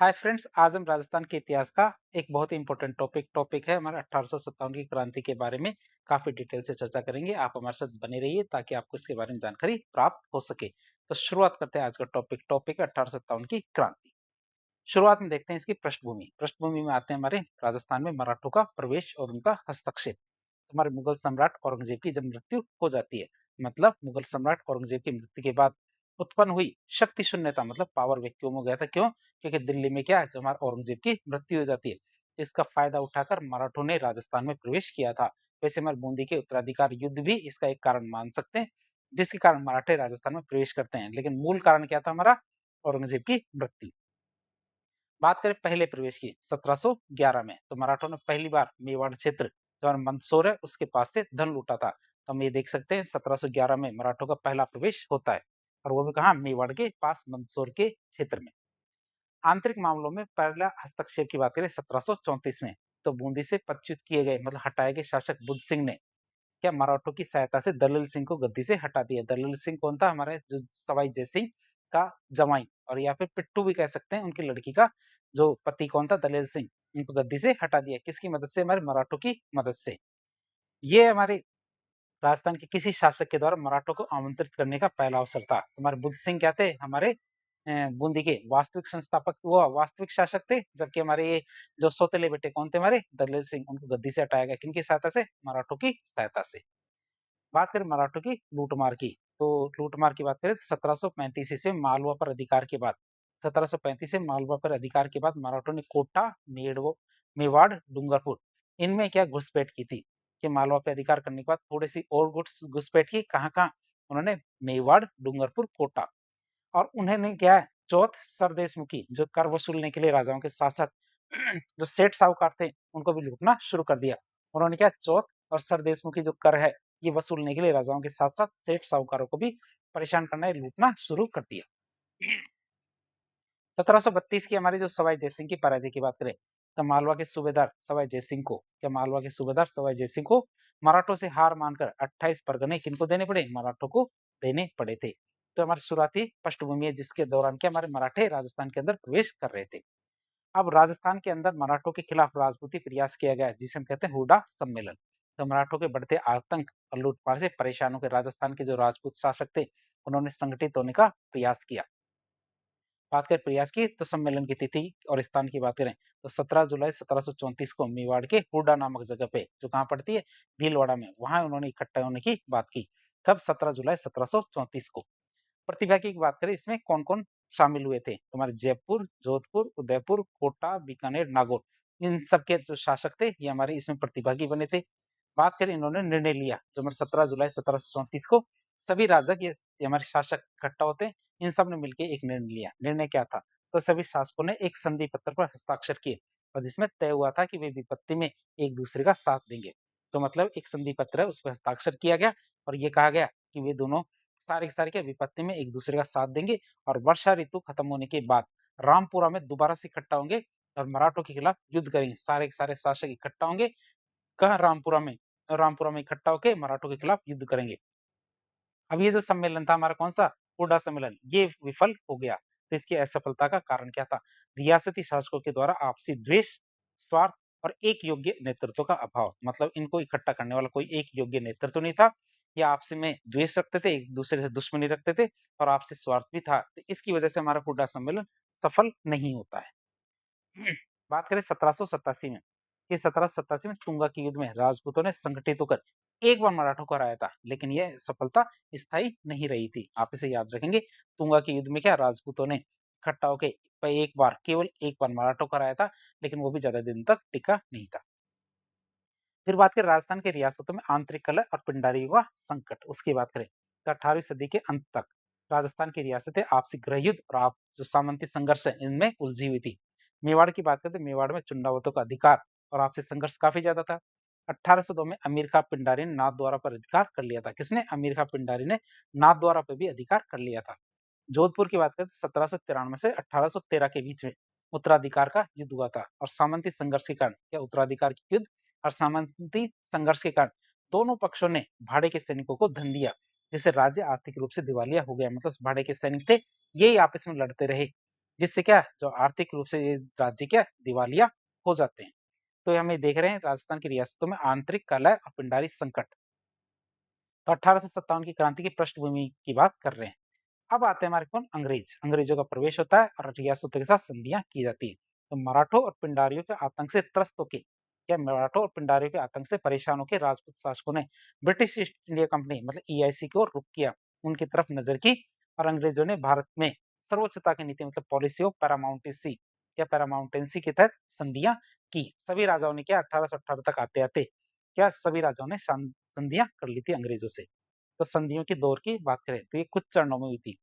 Hi friends, आज हम राजस्थान के इतिहास का एक बहुत ही इंपॉर्टेंट टॉपिक है हमारा 1857 की क्रांति के बारे में काफी डिटेल से चर्चा करेंगे। आप हमारे साथ बने रहिए ताकि आपको इसके बारे में जानकारी प्राप्त हो सके। तो शुरुआत करते हैं आज का टॉपिक है 1857 की क्रांति। शुरुआत में देखते हैं इसकी पृष्ठभूमि में आते हैं हमारे राजस्थान में मराठों का प्रवेश और उनका हस्तक्षेप। हमारे मुगल सम्राट औरंगजेब की जब मृत्यु हो जाती है, मतलब मुगल सम्राट औरंगजेब की मृत्यु के बाद उत्पन्न हुई शक्ति शून्यता, मतलब पावर वैक्यूम हो गया था। क्यों? क्योंकि दिल्ली में क्या है, जब हमारे औरंगजेब की मृत्यु हो जाती है तो इसका फायदा उठाकर मराठों ने राजस्थान में प्रवेश किया था। वैसे हमारे बूंदी के उत्तराधिकार युद्ध भी इसका एक कारण मान सकते हैं, जिसके कारण मराठे राजस्थान में प्रवेश करते हैं। लेकिन मूल कारण क्या था? हमारा औरंगजेब की मृत्यु। बात करें पहले प्रवेश की 1711 में, तो मराठों ने पहली बार मेवाड़ क्षेत्र जो मंदसौर है उसके पास से धन लूटा था। तो हम ये देख सकते हैं 1711 में मराठों का पहला प्रवेश होता है, और वो भी कहाँ? मेवाड़ के पास मंदसौर के क्षेत्र में। आंतरिक मामलों में पहला हस्तक्षेप की बात करें 1734 में, तो बूंदी से पदच्युत किए गए, मतलब हटाए गए शासक बुद्ध सिंह ने क्या मराठों की सहायता से दलल सिंह को गद्दी से हटा दिया। दलल सिंह कौन था? हमारे जो सवाई जयसिंह का जमाई, और या फिर पिट्टू भी कह सकते हैं, उनकी लड़की का जो पति कौन था? दलेल सिंह। इनको गद्दी से हटा दिया। किसकी मदद से? हमारे मराठों की मदद से। ये हमारे राजस्थान के किसी शासक के द्वारा मराठों को आमंत्रित करने का पहला अवसर था। हमारे बुद्ध सिंह क्या थे? हमारे बूंदी के वास्तविक संस्थापक, वो वास्तविक शासक थे, जबकि हमारे ये जो सौतेले बेटे कौन थे? हमारे दलेल सिंह। उनको गद्दी से हटाया गया। किनकी सहायता से? मराठों की सहायता से। बात करें मराठों की लूटमार की, तो लूटमार की बात करें 1735 ईस्वी में मालवा पर अधिकार के बाद, 1735 से मालवा पर अधिकार के बाद मराठों ने कोटा, मेवाड़, डूंगरपुर, इनमें क्या घुसपैठ की थी कि मालवा पे अधिकार करने के बाद थोड़ी सी और घुसपैठ की। कहाँ कहाँ? उन्होंने मेवाड़, डूंगरपुर, कोटा। और उन्होंने क्या है, चौथ सरदेशमुखी जो कर वसूलने के लिए राजाओं के साथ साथ जो सेठ साहूकार थे उनको भी लूटना शुरू कर दिया। उन्होंने क्या, चौथ और सरदेशमुखी जो कर है ये वसूलने के लिए राजाओं के साथ साथ सेठ साहूकारों को भी परेशान करना, लूटना शुरू कर दिया। 1732 की हमारी जो सवाई जयसिंह की पराजय की बात करें, तो मालवा के सूबेदार सवाई जयसिंह को क्या, मालवा के सूबेदार सवाई जयसिंह को मराठों से हार मानकर 28 परगने किनको देने पड़े? मराठों को देने पड़े थे। तो हमारी शुरुआती पृष्ठभूमि है जिसके दौरान क्या हमारे मराठे राजस्थान के अंदर प्रवेश कर रहे थे। अब राजस्थान के अंदर मराठों के खिलाफ राजपूती प्रयास किया गया जिसे हम कहते हैं हुडा सम्मेलन। तो मराठों के बढ़ते आतंक और लूटपाट से परेशान होकर राजस्थान के जो राजपूत शासक थे उन्होंने संगठित होने का प्रयास किया। बात करें प्रयास की, तो सम्मेलन की तिथि और स्थान की बात करें तो 17 जुलाई 1734 को मेवाड़ के हुडा नामक जगह पे, जो कहाँ पड़ती है? भीलवाड़ा में, वहां उन्होंने इकट्ठा होने की बात की। कब? 17 जुलाई 1734 को। प्रतिभा की बात करें इसमें कौन कौन शामिल हुए थे? तुम्हारे जयपुर, जोधपुर, उदयपुर, कोटा, बीकानेर, नागौर, इन सब के जो शासक थे ये हमारे इसमें प्रतिभागी बने थे। बात करें इन्होंने निर्णय लिया, जो हमारे 17 जुलाई 1734 को सभी राजक ये हमारे शासक इकट्ठा होते हैं, इन सब ने मिलकर एक निर्णय लिया। निर्णय क्या था? तो सभी शासकों ने एक संधि पत्र पर हस्ताक्षर किए और जिसमें तय हुआ था कि वे विपत्ति में एक दूसरे का साथ देंगे। तो मतलब एक संधि पत्र है उस पर हस्ताक्षर किया गया और ये कहा गया कि वे दोनों सारे के सारे क्या विपत्ति में एक दूसरे का साथ देंगे, और वर्षा ऋतु खत्म होने के बाद रामपुरा में दोबारा से इकट्ठा होंगे और मराठों के खिलाफ युद्ध करेंगे। सारे के सारे शासक इकट्ठा होंगे कहाँ? रामपुरा में। और रामपुरा में इकट्ठा होकर मराठों के खिलाफ युद्ध करेंगे। अब ये जो सम्मेलन था हमारा कौन सा? हुडा सम्मेलन, ये विफल हो गया। तो इसकी असफलता का कारण क्या था? रियासती शासकों के द्वारा आपसी द्वेष, स्वार्थ और एक योग्य नेतृत्व का अभाव। मतलब इनको इकट्ठा करने वाला कोई एक योग्य नेतृत्व नहीं था, या आपसी में द्वेष रखते थे, एक दूसरे से दुश्मनी रखते थे, और आपसी स्वार्थ भी था। तो इसकी वजह से हमारा हुडा सम्मेलन सफल नहीं होता है। बात करें 1787 में, कि 1787 में तुंगा के युद्ध में राजपूतों ने संगठित होकर एक बार मराठों को हराया था, लेकिन यह सफलता स्थायी नहीं रही थी। आप इसे याद रखेंगे, तुंगा के युद्ध में क्या राजपूतों ने इकट्ठा होकर एक बार, केवल एक बार मराठों को हराया था, लेकिन वो भी ज्यादा दिन तक टिका नहीं था। फिर बात करें राजस्थान की रियासतों में आंतरिक कलह और पिंडारियों का संकट, उसकी बात करें तो 18वीं सदी के अंत तक राजस्थान की रियासतें आपसी गृह युद्ध और आप जो सामंती संघर्ष है इनमें उलझी हुई थी। मेवाड़ की बात करें तो मेवाड़ में चुंडावतों का अधिकार और आपसी संघर्ष काफी ज्यादा था। 1802 में अमीर खां पिंडारी ने नाथद्वारा पर अधिकार कर लिया था। किसने? अमीर खां पिंडारी ने नाथद्वारा पर भी अधिकार कर लिया था। जोधपुर की बात करें तो 1793 से 1813 के बीच में उत्तराधिकार का युद्ध हुआ था, और सामंती संघर्ष के कारण क्या उत्तराधिकार की युद्ध और सामंती संघर्ष के कारण दोनों पक्षों ने भाड़े के सैनिकों को धन दिया, जिससे राज्य आर्थिक रूप से दिवालिया हो गया। मतलब भाड़े के सैनिक थे, यही आपस में लड़ते रहे। जिससे क्या है, जो आर्थिक रूप से ये राज्य क्या है, दिवालिया हो जाते हैं। तो हमें देख रहे हैं राजस्थान की रियासतों में आंतरिक कलह और पिंडारी संकट। तो 1857 की क्रांति की पृष्ठभूमि की बात कर रहे हैं। अब आते हैं हमारे कौन, अंग्रेज। अंग्रेजों का प्रवेश होता है और रियासतों के साथ संधियां की जाती है। तो मराठों और पिंडारियों के आतंक से त्रस्त होके, क्या मराठों और पिंडारियों के आतंक से परेशान होकर राजपूत शासकों ने ब्रिटिश ईस्ट इंडिया कंपनी मतलब ईआईसी को रुख किया, उनकी तरफ नजर की और अंग्रेजों ने भारत में सर्वोच्चता की नीति मतलब पॉलिसी ऑफ पैरामाउंटेंसी या पैरामाउंटेंसी के तहत संधियां की। सभी राजाओं ने क्या 1818 तक आते आते क्या सभी राजाओं ने संधियां कर ली थी अंग्रेजों से। तो संधियों की दौर की बात करें तो ये कुछ चरणों में हुई थी।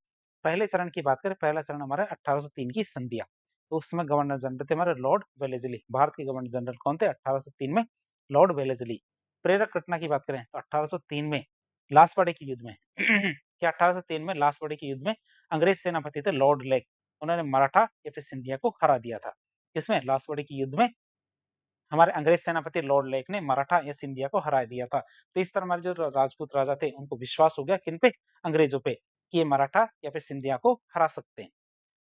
पहले चरण की बात करें, पहला चरण हमारा 1803 की संधियां। तो उस समय गवर्नर जनरल थे हमारे लॉर्ड वेलेस्ली। भारत के गवर्नर जनरल कौन थे 1803 में, लॉर्ड वेलेस्ली। प्रेरक घटना की बात करें तो 1803 में लासवाड़े के युद्ध में क्या 1803 में लासवाड़े के युद्ध में अंग्रेज सेनापति थे लॉर्ड लेक, उन्होंने मराठा या फिर सिंधिया को हरा दिया था। इसमें लासवाड़े के युद्ध में हमारे अंग्रेज सेनापति लॉर्ड लेक ने मराठा या सिंधिया को हरा दिया था। तो इस तरह हमारे जो राजपूत राजा थे उनको विश्वास हो गया किन पे, अंग्रेजों पे, कि ये मराठा या फिर सिंधिया को हरा सकते हैं।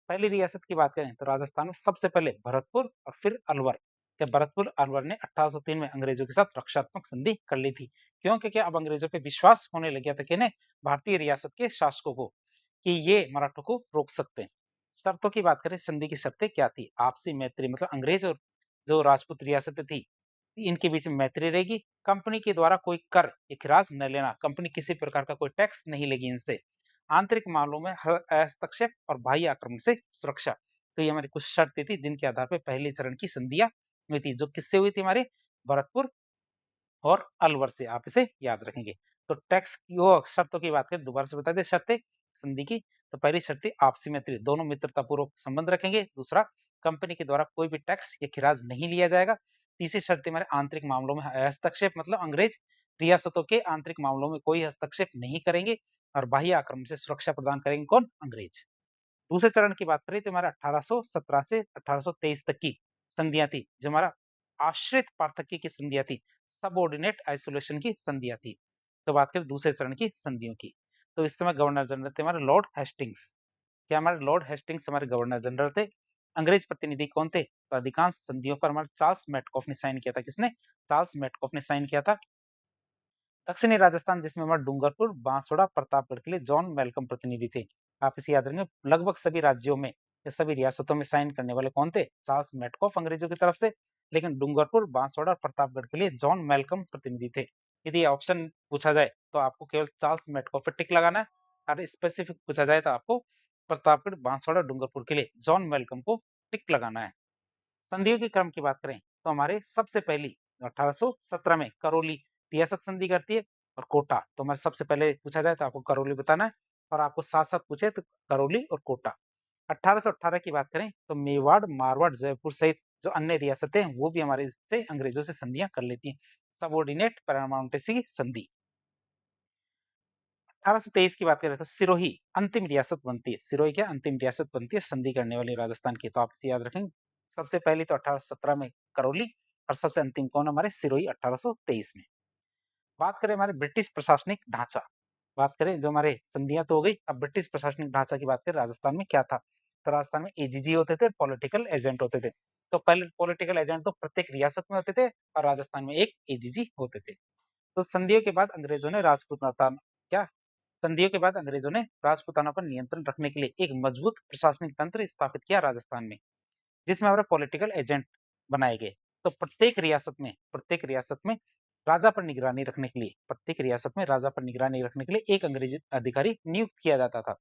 पहली रियासत की बात करें तो राजस्थान में सबसे पहले भरतपुर और फिर अलवर। क्या भरतपुर अलवर ने 1803 में अंग्रेजों के साथ रक्षात्मक संधि कर ली थी। क्यों, क्योंकि अब अंग्रेजों पे विश्वास होने लग गया था कि भारतीय रियासत के शासकों को, कि ये मराठों को रोक सकते हैं। शर्तों की बात करें, संधि की शर्तें क्या थी, आपसी मैत्री मतलब अंग्रेज और जो राजपूत रियासतें थी इनके बीच में मैत्री रहेगी। कंपनी के द्वारा कोई कर या खिराज न लेना, कंपनी किसी प्रकार का कोई टैक्स नहीं लेगी इनसे। आंतरिक मामलों में हस्तक्षेप और बाह्य आक्रमण से सुरक्षा। तो ये हमारी कुछ शर्तें थी जिनके आधार पर पहले चरण की संधियां हुई थी, जो किससे हुई थी, हमारे भरतपुर और अलवर से। आप इसे याद रखेंगे। तो टैक्स की वो शर्तों की बात करें, दोबारा से बता दें शर्तें संधि की। तो पहली शर्त आपसी मैत्री, दोनों मित्रतापूर्वक संबंध रखेंगे। दूसरा, कंपनी के द्वारा कोई भी टैक्स या खिराज नहीं लिया जाएगा। तीसरी शर्त हमारे आंतरिक मामलों में हस्तक्षेप मतलब अंग्रेज रियासतों के आंतरिक मामलों में कोई हस्तक्षेप नहीं करेंगे। और बाह्य आक्रमण से सुरक्षा प्रदान करेंगे कौन, अंग्रेज। दूसरे चरण की बात करें तो हमारा 1817 से 1823 तक की संधियां थी, जो हमारा आश्रित पार्थक्य की संधियां थी, सबऑर्डिनेट आइसोलेशन की संधियां थी। तो बात करें दूसरे चरण की संधियों की, तो इस समय गवर्नर जनरल थे हमारे लॉर्ड हेस्टिंग्स। क्या हमारे लॉर्ड हेस्टिंग्स हमारे गवर्नर जनरल थे। अंग्रेज प्रतिनिधि कौन थे, तो अधिकांश संधियों पर हमारे चार्ल्स मेटकॉफ ने साइन किया था। किसने, चार्ल्स मेटकॉफ ने साइन किया था। दक्षिणी राजस्थान जिसमें हमारा डूंगरपुर, बांसवाड़ा, प्रतापगढ़ के लिए जॉन वेलकम प्रतिनिधि थे। आप इसे याद रखेंगे। लगभग सभी राज्यों में या सभी रियासतों में साइन करने वाले कौन थे, चार्ल्स मेटकॉफ अंग्रेजों की तरफ से। लेकिन डूंगरपुर, बांसवाड़ा और प्रतापगढ़ के लिए जॉन वेलकम प्रतिनिधि थे। यदि ऑप्शन पूछा जाए तो आपको केवल चार्ल्स मेटकॉफ पर टिक लगाना है, और स्पेसिफिक पूछा जाए तो आपको प्रतापगढ़, बांसवाड़ा, डूंगरपुर के लिए जॉन वेलकम को टिक लगाना है। संधियों के क्रम की बात करें तो हमारे सबसे पहली 1817 में करौली रियासत संधि करती है, और कोटा। तो हमारे सबसे पहले पूछा जाए तो आपको करौली बताना है, और आपको साथ साथ पूछे तो करौली और कोटा। 1818 की बात करें तो मेवाड़, मारवाड़, जयपुर सहित जो अन्य रियासतें हैं वो भी हमारे से अंग्रेजों से संधियां कर लेती हैं, सबऑर्डिनेट पैरामाउंटेसी संधि। 1823 की बात करें तो सिरोही अंतिम रियासत बनती है। सिरोही क्या अंतिम रियासत बनती है संधि करने वाली राजस्थान की। तो आप इसे याद रखेंगे। सबसे पहली तो 1817 में करौली, और सबसे अंतिम कौन, हमारे सिरोही 1823 में। बात करें हमारे ब्रिटिश प्रशासनिक ढांचा, बात करें जो हमारे संधियां तो हो गई, अब ब्रिटिश प्रशासनिक ढांचा की बात करें राजस्थान में क्या था। तो राजस्थान में एजीजी होते थे, पॉलिटिकल एजेंट होते थे। तो पहले पॉलिटिकल एजेंट तो प्रत्येक रियासत में होते थे, और राजस्थान में एक एजीजी होते थे। तो संधियों के बाद अंग्रेजों ने राजपूताना क्या संधियों के बाद अंग्रेजों ने राजपूताना पर नियंत्रण रखने के लिए एक मजबूत प्रशासनिक तंत्र स्थापित किया राजस्थान में, जिसमें हमारे पॉलिटिकल एजेंट बनाए गए। तो प्रत्येक रियासत में राजा पर निगरानी रखने के लिए, प्रत्येक रियासत में राजा पर निगरानी रखने के लिए एक अंग्रेजी अधिकारी नियुक्त किया जाता था।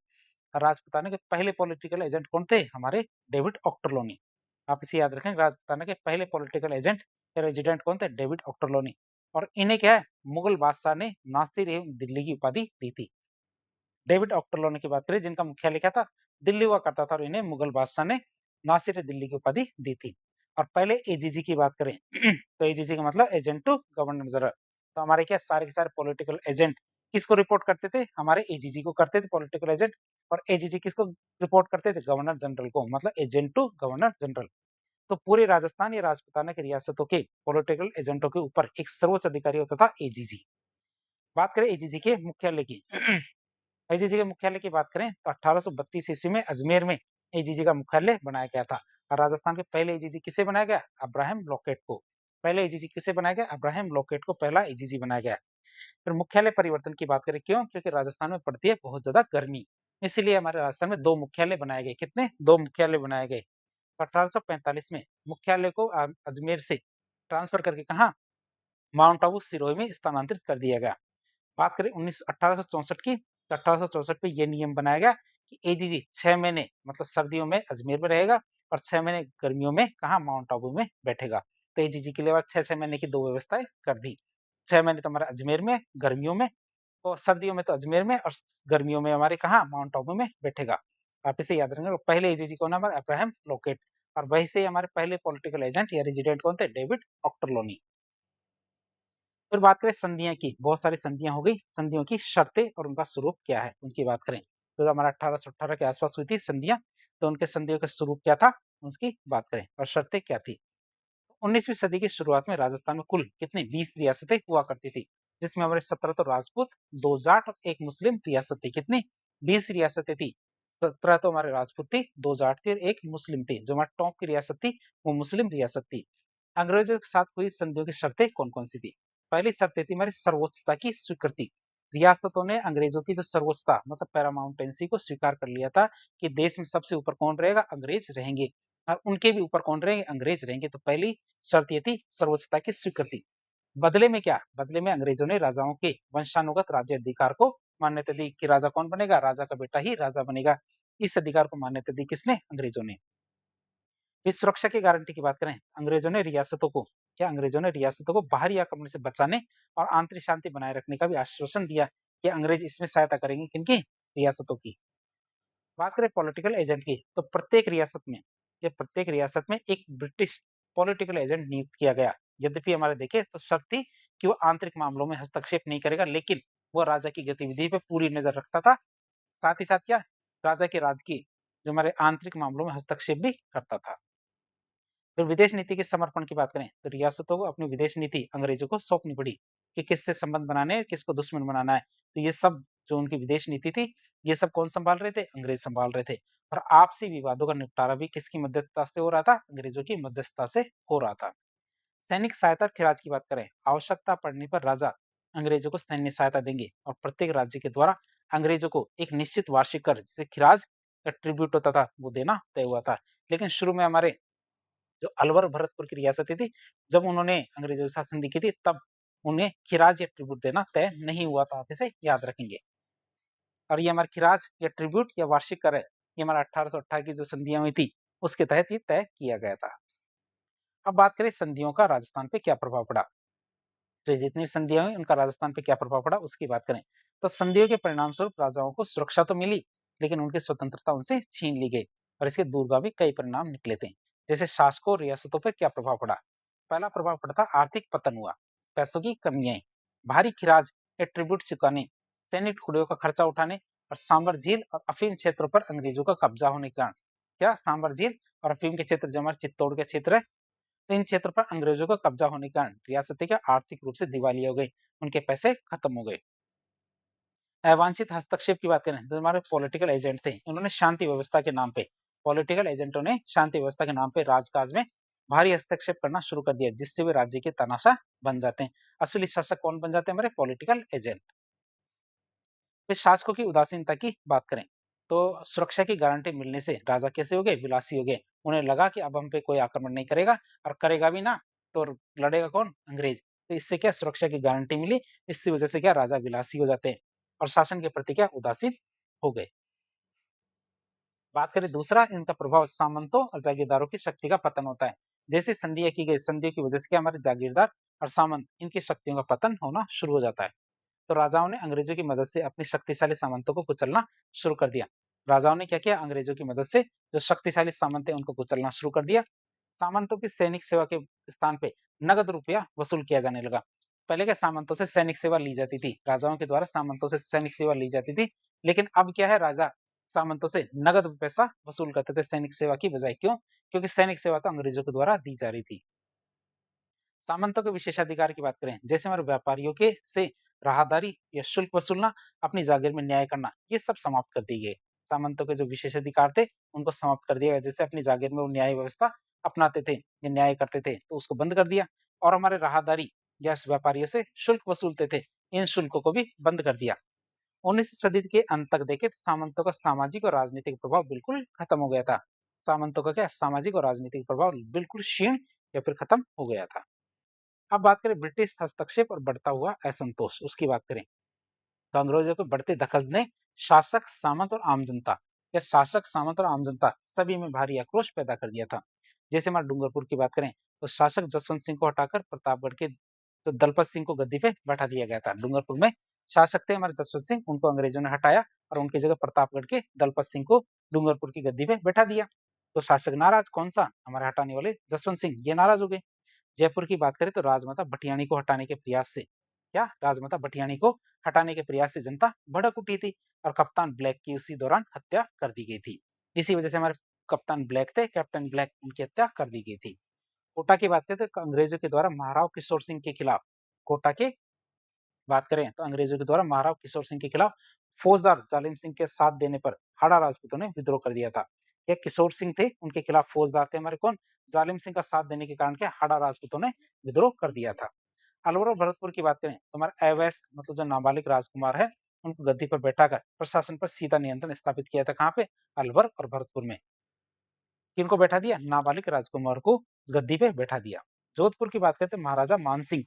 राजपूताना के पहले पॉलिटिकल एजेंट कौन थे, हमारे डेविड ऑक्टरलोनी। आप इसे याद रखें, राजपूताना के पहले पॉलिटिकल एजेंट या रेजिडेंट कौन थे, डेविड ऑक्टरलोनी। और इन्हें क्या है, मुगल बादशाह ने नासिर एवं दिल्ली की उपाधि दी थी। डेविड ऑक्टरलोनी की बात करें जिनका मुख्यालय क्या था, दिल्ली हुआ करता था, और इन्हें मुगल बादशाह ने नासिर दिल्ली की उपाधि दी थी। और पहले एजीजी की बात करें तो एजीजी का मतलब एजेंट टू गवर्नर जनरल। तो हमारे क्या सारे के सारे पॉलिटिकल एजेंट किसको रिपोर्ट करते थे, हमारे एजीजी को करते थे पॉलिटिकल एजेंट। और एजीजी किसको रिपोर्ट करते थे, गवर्नर जनरल को, मतलब एजेंट टू गवर्नर जनरल। तो पूरे राजस्थान या राजपूताना की रियासतों के पॉलिटिकल एजेंटों के ऊपर एक सर्वोच्च अधिकारी होता था एजीजी। बात करें एजीजी के मुख्यालय की एजीजी के मुख्यालय की बात करें तो 1832 ईस्वी में अजमेर में एजीजी का मुख्यालय बनाया गया था। और राजस्थान के पहले एजीजी किसे बनाया गया? अब्राहम लॉकेट को। पहले एजीजी किसे बनाया गया? अब्राहम लॉकेट को पहला एजीजी बनाया गया। फिर मुख्यालय परिवर्तन की बात करें, क्यों? क्योंकि राजस्थान में पड़ती है बहुत ज्यादा गर्मी, इसीलिए हमारे राजस्थान में 2 मुख्यालय बनाए गए। कितने? 2 मुख्यालय बनाए गए। 1845 में मुख्यालय को अजमेर से ट्रांसफर करके कहा? माउंट आबू सिरोही में स्थानांतरित कर दिया गया। बात करें 1864 की, तो 1864 में ये नियम बनाया गया कि एजीजी 6 महीने मतलब सर्दियों में अजमेर में रहेगा और 6 महीने गर्मियों में कहा? माउंट आबू में बैठेगा। तो एजीजी के लिए 6-6 महीने की 2 व्यवस्थाएं कर दी। 6 महीने तो हमारा अजमेर में गर्मियों में, और सर्दियों में तो अजमेर में, और गर्मियों में हमारे कहा? माउंट आबू में बैठेगा। आप इसे याद रखेंगे। पहले एजीजी कौन है? हमारे अब्राहम लॉकेट। और वही से हमारे पहले पॉलिटिकल एजेंट या रेजिडेंट कौन थे? David Ochterlony. फिर बात करें संधियां की, बहुत सारी संधियां हो गई। संधियों की शर्तें और उनका स्वरूप क्या है, उनकी बात करें तो हमारा 1818 के आसपास हुई थी संधियां, तो उनके संधियों का स्वरूप क्या था उसकी बात करें और शर्तें क्या थी। 19वीं सदी की शुरुआत में राजस्थान में कुल कितनी 20 रियासतें हुआ करती थी, जिसमें हमारे 17 तो राजपूत, 2 जाट और 1 मुस्लिम रियासत थी। कितनी? 20 रियासतें थी। 17 तो हमारे राजपूत थी, 2 जाट थी और 1 मुस्लिम थी। जो हमारी टॉप की रियासत थी वो मुस्लिम रियासत थी। अंग्रेजों के साथ हुई संधियों की शर्तें कौन कौन सी थी? पहली शर्त थी हमारी सर्वोच्चता की स्वीकृति। रियासतों ने अंग्रेजों की जो सर्वोच्चता मतलब पैरामाउंटेंसी को स्वीकार कर लिया था कि देश में सबसे ऊपर कौन रहेगा? अंग्रेज रहेंगे, और उनके भी ऊपर कौन रहेंगे? अंग्रेज रहेंगे। तो पहली शर्त ये थी सर्वोच्चता की स्वीकृति। बदले में क्या? बदले में अंग्रेजों ने राजाओं के वंशानुगत राज्य अधिकार को मान्यता दी कि राजा कौन बनेगा? राजा का बेटा ही राजा बनेगा। इस अधिकार को मान्यता दी किसने? अंग्रेजों ने। फिर सुरक्षा की गारंटी की बात करें, अंग्रेजों ने रियासतों को बाहरी आक्रमण से बचाने और आंतरिक शांति बनाए रखने का भी आश्वासन दिया कि अंग्रेज इसमें सहायता करेंगे। किनकी? रियासतों की। बात करें पॉलिटिकल एजेंट की, तो प्रत्येक रियासत में एक ब्रिटिश पॉलिटिकल एजेंट नियुक्त किया गया। यद्यपि हमारे देखे तो शर्त थी कि वो आंतरिक मामलों में हस्तक्षेप नहीं करेगा, लेकिन वो राजा की गतिविधि पे पूरी नजर रखता था। साथ ही साथ क्या? राजा के राज की जो हमारे आंतरिक मामलों में हस्तक्षेप भी करता था। फिर विदेश नीति के समर्पण की बात करें, तो रियासतों को अपनी विदेश नीति अंग्रेजों को सौंपनी पड़ी कि किससे संबंध बनाने हैं, किसको दुश्मन बनाना है। तो ये सब जो उनकी विदेश नीति थी, ये सब कौन संभाल रहे थे? अंग्रेज संभाल रहे थे। और आपसी विवादों का निपटारा भी किसकी मध्यस्थता से हो रहा था? अंग्रेजों की मध्यस्थता से हो रहा था। सैनिक सहायता खिराज की बात करें, आवश्यकता पड़ने पर राजा अंग्रेजों को सैन्य सहायता देंगे और प्रत्येक राज्य के द्वारा अंग्रेजों को एक निश्चित वार्षिक कर जिसे खिराज या ट्रिब्यूट होता था वो देना तय हुआ था। लेकिन शुरू में हमारे जो अलवर भरतपुर की रियासतें थी, जब उन्होंने अंग्रेजों के साथ संधि की थी, तब उन्हें खिराज या ट्रिब्यूट देना तय नहीं हुआ था। आप इसे याद रखेंगे। और ये हमारा खिराज या ट्रिब्यूट या वार्षिक कर है, ये हमारा 1818 की जो संधियां हुई थी उसके तहत ये तय किया गया था। अब बात करें संधियों का राजस्थान पे क्या प्रभाव पड़ा। तो जितनी संधियां हुई उनका राजस्थान पे क्या प्रभाव पड़ा उसकी बात करें, तो संधियों के परिणाम स्वरूप राजाओं को सुरक्षा तो मिली, लेकिन उनकी स्वतंत्रता उनसे छीन ली गई और इसके दूरगामी कई परिणाम निकले थे। जैसे शासकों और रियासतों पर क्या प्रभाव पड़ा। पहला प्रभाव पड़ा था आर्थिक पतन हुआ, पैसों की कमी आई, भारी खिराज या ट्रिब्यूट चुकाने, सैनिक टुकड़ियों का खर्चा उठाने और सांबर झील और अफीम क्षेत्रों पर अंग्रेजों का कब्जा होने के कारण, क्या सांबर झील और अफीम के क्षेत्र जो हमारे चित्तौड़ के क्षेत्र है, तो इन क्षेत्रों पर अंग्रेजों का कब्जा होने के कारण रियासतें क्या आर्थिक रूप से दिवालिया हो गई, उनके पैसे खत्म हो गए। अवांछित हस्तक्षेप की बात करें, जो हमारे पॉलिटिकल एजेंट थे उन्होंने शांति व्यवस्था के नाम पे, पॉलिटिकल एजेंटों ने शांति व्यवस्था के नाम पे राजकाज में भारी हस्तक्षेप करना शुरू कर दिया, जिससे वे राज्य के तानाशाह बन जाते हैं। असली शासक कौन बन जाते हैं? हमारे पॉलिटिकल एजेंट। फिर शासकों की उदासीनता की बात करें, तो सुरक्षा की गारंटी मिलने से राजा कैसे हो गए? विलासी हो गए। उन्हें लगा कि अब हम पे कोई आक्रमण नहीं करेगा, और करेगा भी ना तो लड़ेगा कौन? अंग्रेज। तो इससे क्या सुरक्षा की गारंटी मिली, इसकी वजह से क्या राजा विलासी हो जाते हैं और शासन के प्रति क्या उदासीन हो गए। बात करें दूसरा, इनका प्रभाव सामंतों और जागीरदारों की शक्ति का पतन होता है। जैसे संधियां की गई, संधियों की वजह से क्या हमारे जागीरदार और सामंत इनकी शक्तियों का पतन होना शुरू हो जाता है। तो राजाओं ने अंग्रेजों की मदद से अपने शक्तिशाली सामंतों को कुचलना शुरू कर दिया। राजाओं ने क्या किया? अंग्रेजों की मदद से जो शक्तिशाली सामंत है उनको कुचलना शुरू कर दिया। सामंतों की सैनिक सेवा के स्थान पे नगद रुपया वसूल किया जाने लगा। पहले क्या सामंतों से सैनिक सेवा ली जाती थी, राजाओं के द्वारा सामंतों से सैनिक सेवा ली जाती थी, लेकिन अब क्या है? राजा सामंतों से नगद पैसा वसूल करते थे सैनिक सेवा की बजाय। क्यों? क्योंकि सैनिक सेवा तो अंग्रेजों के द्वारा दी जा रही थी। सामंतों के विशेषाधिकार की बात करें, जैसे हमारे व्यापारियों के से राहदारी या शुल्क वसूलना, अपनी जागीर में न्याय करना, ये सब समाप्त कर दी गई। सामंतों के जो विशेषाधिकार थे उनको समाप्त कर दिया गया। जैसे अपनी जागीर में वो न्याय व्यवस्था अपनाते थे या न्याय करते थे तो उसको बंद कर दिया, और हमारे राहदारी या व्यापारियों से शुल्क वसूलते थे, इन शुल्कों को भी बंद कर दिया। 19वीं सदी के अंत तक देखें तो सामंतों का सामाजिक और राजनीतिक प्रभाव बिल्कुल खत्म हो गया था। सामंतों का क्या सामाजिक और राजनीतिक प्रभाव बिल्कुल क्षीण या फिर खत्म हो गया था। अब बात करें ब्रिटिश हस्तक्षेप और बढ़ता हुआ असंतोष, उसकी बात करें तो अंग्रेजों के बढ़ते दखल ने शासक, सामंत और आम जनता या शासक, सामंत और आम जनता सभी में भारी आक्रोश पैदा कर दिया था। जैसे हमारे डूंगरपुर की बात करें तो शासक जसवंत सिंह को हटाकर प्रतापगढ़ के तो दलपत सिंह को गद्दी पे बैठा दिया गया था। डूंगरपुर में शासक थे हमारे जसवंत सिंह, उनको अंग्रेजों ने हटाया और उनकी जगह प्रतापगढ़ के दलपत सिंह को डूंगरपुर की गद्दी पे बैठा दिया। तो शासक नाराज, कौन सा, हमारे हटाने वाले जसवंत सिंह, ये नाराज हो गए। जयपुर की बात करें तो राजमाता भटियाणी को हटाने के प्रयास से क्या राजमाता भटियाणी को हटाने के प्रयास से जनता भड़क उठी थी और कप्तान ब्लैक की उसी दौरान हत्या कर दी गई थी। इसी वजह से हमारे कप्तान ब्लैक थे, कैप्टन ब्लैक, उनकी हत्या कर दी गई थी। कोटा की बात करें तो अंग्रेजों के द्वारा महाराव किशोर सिंह के खिलाफ कोटा के बात करें तो अंग्रेजों के द्वारा महाराव किशोर सिंह के खिलाफ फौजदार जालिम सिंह के साथ देने पर हाड़ा राजपूतों ने विद्रोह कर दिया था। ये किशोर सिंह थे, उनके खिलाफ फौजदार थे हमारे कौन, जालिम सिंह का साथ देने के कारण क्या हाड़ा राजपूतों ने विद्रोह कर दिया था। अलवर और भरतपुर की बात करें तो हमारे अवैध मतलब जो नाबालिग राजकुमार है उनको गद्दी पर बैठाकर प्रशासन पर सीधा नियंत्रण स्थापित किया था। कहाँ पे, अलवर और भरतपुर में। किनको बैठा दिया, नाबालिग राजकुमार को गद्दी पे बैठा दिया। जोधपुर की बात करते महाराजा मानसिंह,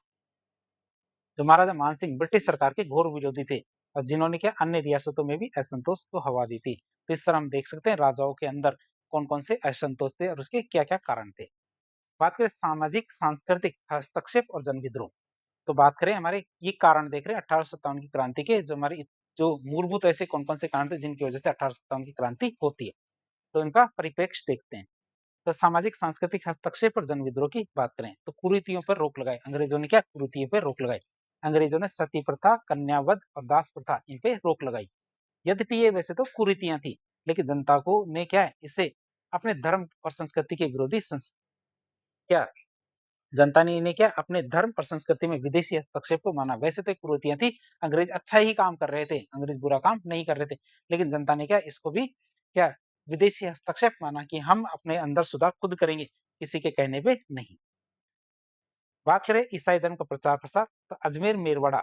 जो महाराजा मानसिंह ब्रिटिश सरकार के घोर विरोधी थे और जिन्होंने क्या अन्य रियासतों में भी असंतोष को हवा दी थी। तो इस तरह हम देख सकते हैं राजाओं के अंदर कौन कौन से असंतोष थे और उसके क्या क्या कारण थे। बात करें सामाजिक सांस्कृतिक हस्तक्षेप और जन विद्रोह, तो बात करें हमारे ये कारण देख रहे हैं 1857 की क्रांति के, जो हमारी जो मूलभूत ऐसे कौन कौन से कारण थे जिनकी वजह से 1857 की क्रांति होती है, तो इनका परिप्रेक्ष्य देखते हैं। तो सामाजिक सांस्कृतिक हस्तक्षेप और जन विद्रोह की बात करें तो कुरीतियों पर रोक लगाई। अंग्रेजों ने क्या कुरीतियों पर रोक लगाई, अंग्रेजों ने सती प्रथा, कन्यावध और दास प्रथा, इन पे रोक लगाई। यद्यपि ये वैसे तो कुरीतियां थी, लेकिन जनता को ने क्या है इसे अपने धर्म और संस्कृति के विरोधी क्या जनता ने इन्हें क्या अपने धर्म और संस्कृति में विदेशी हस्तक्षेप को माना। वैसे तो कुरीतियां थी, अंग्रेज अच्छा ही काम कर रहे थे, अंग्रेज बुरा काम नहीं कर रहे थे, लेकिन जनता ने क्या इसको भी क्या विदेशी हस्तक्षेप माना कि हम अपने अंदर सुधार खुद करेंगे, किसी के कहने पे नहीं। बात करें ईसाई धर्म का प्रचार प्रसार, तो अजमेर मेरवाड़ा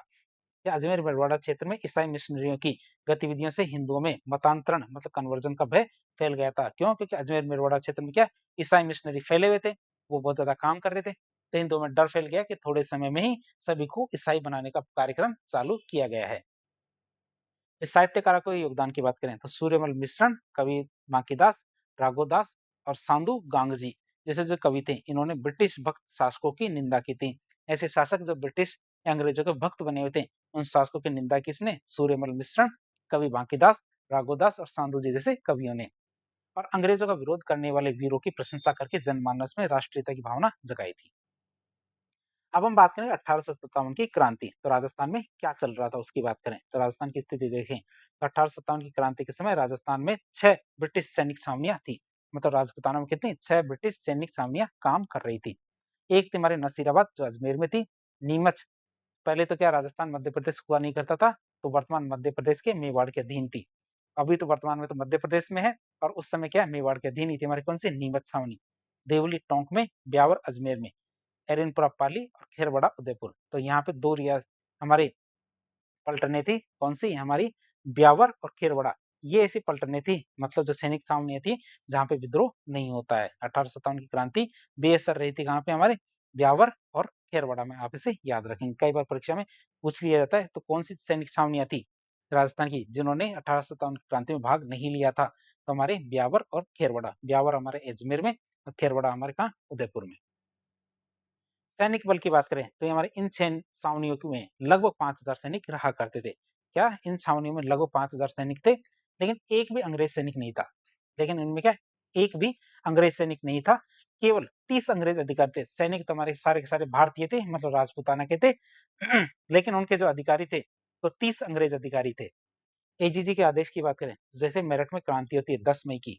या अजमेर मेरवाड़ा क्षेत्र में ईसाई मिशनरियों की गतिविधियों से हिंदुओं में मतांतरण मतलब कन्वर्जन का भय फैल गया था। क्यों, क्योंकि अजमेर मेरवाड़ा क्षेत्र में क्या ईसाई मिशनरी फैले हुए थे, वो बहुत ज्यादा काम कर रहे थे, तो हिंदुओं में डर फैल गया कि थोड़े समय में ही सभी को ईसाई बनाने का कार्यक्रम चालू किया गया है। इस साहित्यकारों के योगदान की बात करें तो सूर्यमल मिश्रण, कवि बांकीदास, राघोदास और सांधु गांगजी जैसे जो कवि थे, इन्होंने ब्रिटिश भक्त शासकों की निंदा की थी। ऐसे शासक जो ब्रिटिश या अंग्रेजों के भक्त बने हुए थे, उन शासकों की निंदा किसने, सूर्यमल मिश्रण, कवि बांकीदास, राघोदास और सांधु जी जैसे कवियों ने। और अंग्रेजों का विरोध करने वाले वीरों की प्रशंसा करके जनमानस में राष्ट्रीयता की भावना जगाई थी। अब हम बात करें 1857 की क्रांति, तो राजस्थान में क्या चल रहा था उसकी बात करें तो राजस्थान की स्थिति देखें तो 1857 की क्रांति के समय राजस्थान में 6 ब्रिटिश सैनिक छावनियां थी। मतलब राजपुताना में कितनी, 6 ब्रिटिश सैनिक छावनियां काम कर रही थी। एक थी हमारे नसीराबाद जो अजमेर में थी, नीमच, पहले तो क्या राजस्थान मध्य प्रदेश हुआ नहीं करता था, तो वर्तमान मध्य प्रदेश के मेवाड़ के अधीन थी। अभी तो वर्तमान में तो मध्य प्रदेश में है, और उस समय क्या मेवाड़ के अधीन ही थी हमारे कौन सी, नीमच छावनी। देवली टोंक में, ब्यावर अजमेर में, एरनपुरा पाली और खेरवड़ा उदयपुर। तो यहाँ पे दो रिया हमारे पलटने थी, कौन सी, हमारी ब्यावर और खेरवड़ा। ये ऐसी पलटने थी मतलब जो सैनिक छावनियां थी जहाँ पे विद्रोह नहीं होता है। 1857 की क्रांति बेअसर रही थी कहाँ पे, हमारे ब्यावर और खेरवड़ा में। आप इसे याद रखेंगे, कई बार परीक्षा में पूछ लिया जाता है। तो कौन सी सैनिक छावनियां थी राजस्थान की जिन्होंने 1857 की क्रांति में भाग नहीं लिया था, तो हमारे ब्यावर और खेरवड़ा। ब्यावर हमारे अजमेर में और खेरवड़ा हमारे कहाँ, उदयपुर में। सैनिक बल की बात करें तो हमारे इन छावनियों में लगभग 5000 सैनिक रहा करते थे। क्या इन छावनियों में लगभग 5000 सैनिक थे, लेकिन एक भी अंग्रेज सैनिक नहीं था। लेकिन इनमें क्या एक भी अंग्रेज सैनिक नहीं था, केवल 30 अंग्रेज अधिकारी थे। सैनिक तो हमारे सारे के सारे भारतीय थे, मतलब राजपूताना के थे लेकिन उनके जो अधिकारी थे तो 30 अंग्रेज अधिकारी थे। एजीजी के आदेश की बात करें, जैसे मेरठ में क्रांति होती है 10 मई की,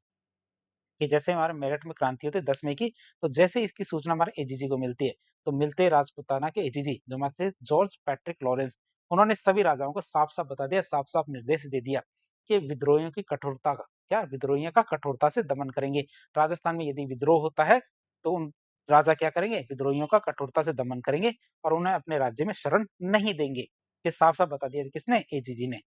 कि जैसे हमारे मेरठ में क्रांति होती है 10 मई की, तो जैसे इसकी सूचना हमारे एजीजी को मिलती है, तो मिलते राजपूताना के एजीजी जो हमारे जॉर्ज पैट्रिक लॉरेंस, उन्होंने सभी राजाओं को साफ-साफ बता दिया, साफ-साफ निर्देश दे दिया कि विद्रोहियों की कठोरता क्या विद्रोहियों का कठोरता से दमन करेंगे। राजस्थान में यदि विद्रोह होता है तो उन राजा क्या करेंगे, विद्रोहियों का कठोरता से दमन करेंगे और उन्हें अपने राज्य में शरण नहीं देंगे। ये साफ-साफ बता दिया किसने, एजीजी ने।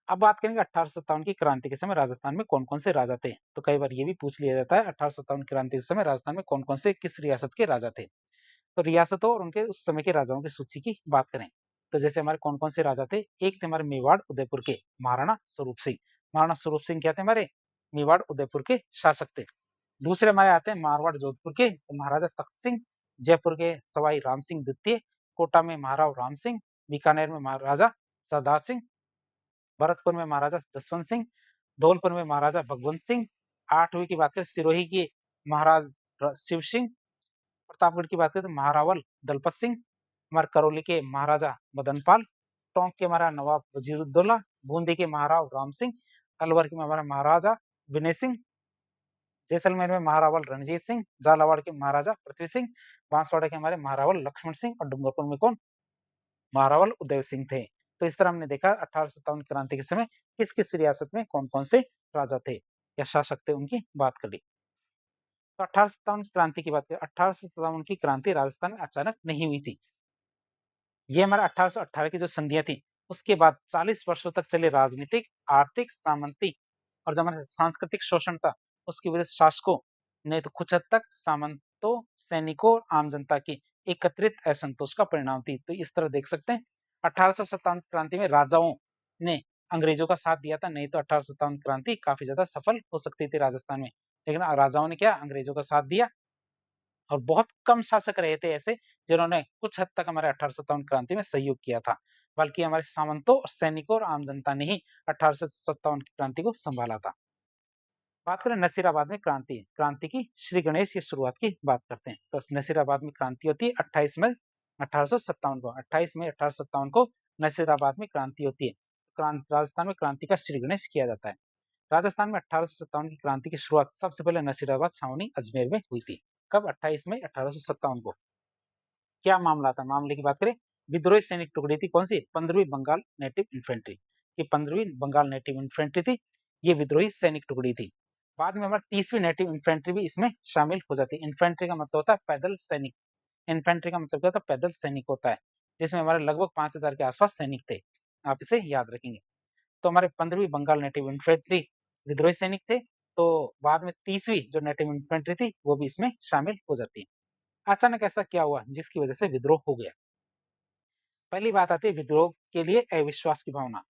अब बात करेंगे 1857 की क्रांति के समय राजस्थान में कौन-कौन से राजा थे। तो कई बार ये भी पूछ लिया जाता है 1857 क्रांति के समय राजस्थान में कौन-कौन से किस रियासत के राजा थे। तो रियासतों और उनके उस समय के राजाओं की सूची की बात करें तो जैसे हमारे कौन-कौन से राजा थे, एक थे हमारे मेवाड़ उदयपुर के महाराणा स्वरूप सिंह। महाराणा स्वरूप सिंह क्या थे, हमारे मेवाड़ उदयपुर के शासक थे। दूसरे हमारे आते हैं मारवाड़ जोधपुर के तो महाराजा तख्त सिंह, जयपुर के सवाई राम सिंह द्वितीय, कोटा में महाराव राम सिंह, बीकानेर में महाराजा सरदार सिंह, भरतपुर में महाराजा जसवंत सिंह, धौलपुर में महाराजा भगवंत सिंह। आठवीं की बात करें सिरोही के महाराज शिव सिंह, प्रतापगढ़ की बात करें तो महारावल दलपत सिंह, हमारे करौली के महाराजा मदनपाल, टोंक के महाराजा नवाब वजीरुद्दौला, बूंदी के महाराव राम सिंह, अलवर के हमारा महाराजा विनय सिंह, जैसलमेर में महारावल रणजीत सिंह, झालावाड़ के महाराजा पृथ्वी सिंह, बांसवाड़ा के हमारे महारावल लक्ष्मण सिंह और डूंगरपुर में कौन, महारावल उदय सिंह थे। तो इस तरह हमने देखा 1857 क्रांति के समय किस किस रियासत में कौन कौन से राजा थे या शासक थे उनकी बात करी। तो 1857 क्रांति की बात करें, 1857 की क्रांति राजस्थान में अचानक नहीं हुई थी। ये हमारा 1818 की जो संधियां थी उसके बाद 40 वर्षों तक चले राजनीतिक, आर्थिक, सामंती और जो हमारा सांस्कृतिक शोषण था उसकी वजह से शासकों ने तो कुछ हद तक सामंतों, सैनिकों और आम जनता की एकत्रित असंतोष का परिणाम थी। तो इस तरह देख सकते हैं 1857 क्रांति में राजाओं ने अंग्रेजों का साथ दिया था, नहीं तो 1857 क्रांति काफी ज्यादा सफल हो सकती थी राजस्थान में, लेकिन राजाओं ने क्या अंग्रेजों का साथ दिया और बहुत कम शासक रहे थे ऐसे जिन्होंने कुछ हद तक हमारे 1857 क्रांति में सहयोग किया था, बल्कि हमारे सामंतों और सैनिकों और आम जनता ने ही 1857 की क्रांति को संभाला था। बात करें नसीराबाद में क्रांति, क्रांति की श्री गणेश की शुरुआत की बात करते हैं। तो नसीराबाद में क्रांति होती है 28 मई 1857 को, 28 मई 1857 को नसीराबाद में क्रांति होती है। राजस्थान में क्रांति का श्री गणेश किया जाता है। राजस्थान में 1857 की क्रांति की शुरुआत सबसे पहले नसीराबाद, छावनी, अजमेर में हुई थी। कब, 28 मई 1857 को। क्या मामला था, मामले की बात करें, विद्रोही सैनिक टुकड़ी थी कौन सी, 15वीं बंगाल नेटिव इन्फेंट्री। ये 15वीं बंगाल नेटिव इन्फेंट्री थी, ये विद्रोही सैनिक टुकड़ी थी। बाद में हमारा 30वीं नेटिव इन्फेंट्री भी इसमें शामिल हो जाती है। इन्फेंट्री का मतलब होता है पैदल सैनिक, इन्फेंट्री का मतलब क्या होता है, पैदल सैनिक होता है, जिसमें हमारे लगभग 5000 के आसपास सैनिक थे। आप इसे याद रखेंगे। तो हमारे 15वीं बंगाल नेटिव इन्फेंट्री विद्रोही सैनिक थे, तो बाद में 30वीं जो नेटिव इन्फेंट्री थी वो भी इसमें शामिल हो जाती है। अचानक ऐसा क्या हुआ जिसकी वजह से विद्रोह हो गया। पहली बात आती है विद्रोह के लिए अविश्वास की भावना।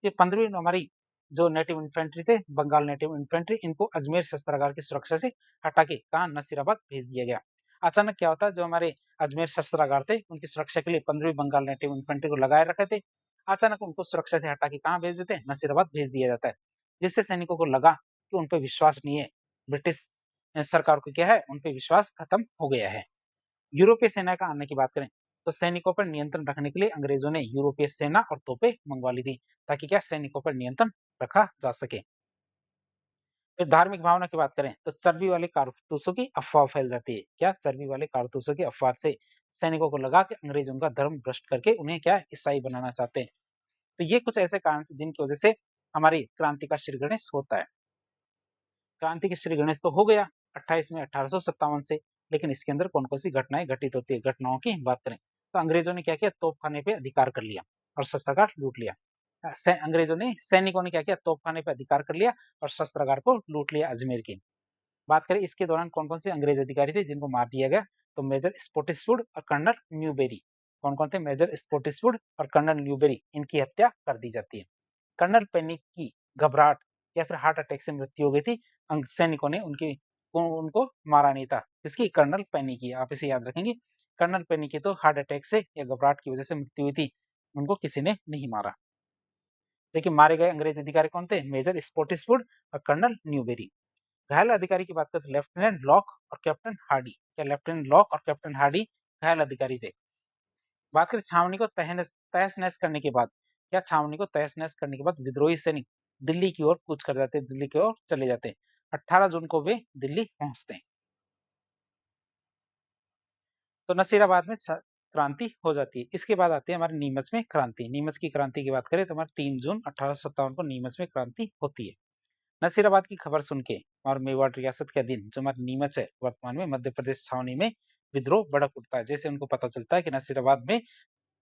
ये 15वीं हमारी जो नेटिव इन्फेंट्री थे, बंगाल नेटिव इन्फेंट्री, इनको अजमेर शस्त्रागार की सुरक्षा से हटा के कहा, नसीराबाद भेज दिया गया। अचानक क्या होता है, जो हमारे अजमेर शस्त्रागार थे उनकी सुरक्षा के लिए 15वीं बंगाल नेटिव इन्फेंट्री को लगाए रखे थे, अचानक उनको सुरक्षा से हटा के कहाँ भेज देते हैं, नसीराबाद भेज दिया जाता है। जिससे सैनिकों को लगा कि उन पर विश्वास नहीं है, ब्रिटिश सरकार को क्या है, उन पर विश्वास खत्म हो गया है। यूरोपीय सेना का आने की बात करें तो सैनिकों पर नियंत्रण रखने के लिए अंग्रेजों ने यूरोपीय सेना और तोपें मंगवा ली थी, ताकि क्या सैनिकों पर नियंत्रण रखा जा सके। फिर धार्मिक भावना की बात करें तो चर्बी वाले कारतूसों की अफवाह फैल जाती है। क्या, चर्बी वाले कारतूसों की अफवाह से सैनिकों को लगा कि अंग्रेज उनका धर्म भ्रष्ट करके उन्हें क्या ईसाई बनाना चाहते हैं। तो ये कुछ ऐसे कारण थे जिनकी वजह से हमारी क्रांति का श्री गणेश होता है। क्रांति की श्री गणेश तो हो गया 28 में 1857 से, लेकिन इसके अंदर कौन कौन सी घटनाएं घटित होती है, घटनाओं की बात करें तो अंग्रेजों ने क्या किया, तोपखाने पे अधिकार कर लिया और शस्त्रागार लूट लिया। अंग्रेजों ने, सैनिकों ने क्या किया, तोपखाने पे अधिकार कर लिया और शस्त्रागार को लूट लिया अजमेर की। बात करें इसके दौरान कौन कौन से अंग्रेज अधिकारी थे जिनको मार दिया गया, तो मेजर स्पोर्टिसवुड और कर्नल न्यूबेरी। कौन कौन थे, मेजर स्पोर्टिसवुड और कर्नल न्यूबेरी, इनकी हत्या कर दी जाती है। कर्नल पेनी की घबराहट या फिर हार्ट अटैक से मृत्यु हो गई थी, सैनिकों ने उनको मारा नहीं था। किसकी, कर्नल पेनी की, आप इसे याद रखेंगे। कर्नल पेनी की तो हार्ट अटैक से या घबराहट की वजह से मृत्यु हुई थी, उनको किसी ने नहीं मारा। लेकिन मारे गए अंग्रेज अधिकारी कौन थे, मेजर स्पोर्टिसवुड और कर्नल न्यूबेरी। घायल अधिकारी की बात करें तो लेफ्टिनेंट लॉक और कैप्टन हार्डी। क्या लेफ्टिनेंट लॉक और कैप्टन हार्डी घायल अधिकारी थे। बात करें छावनी को तहस नहस करने के बाद, क्या छावनी को तहस नहस करने के बाद विद्रोही सैनिक दिल्ली की ओर कूच कर जाते हैं, दिल्ली की ओर चले जाते हैं। 18 जून को वे दिल्ली पहुंचते हैं। तो नसीराबाद में क्रांति हो जाती है। इसके बाद आती है हमारे नीमच में क्रांति। नीमच की क्रांति की बात करें तो हमारे 3 जून 1857 को नीमच में क्रांति होती है। नसीराबाद की खबर सुन के और मेवाड़ रियासत के अधीन जो हमारी नीमच है वर्तमान में मध्य प्रदेश छावनी में विद्रोह भड़क उठता है। जैसे उनको पता चलता है कि नसीराबाद में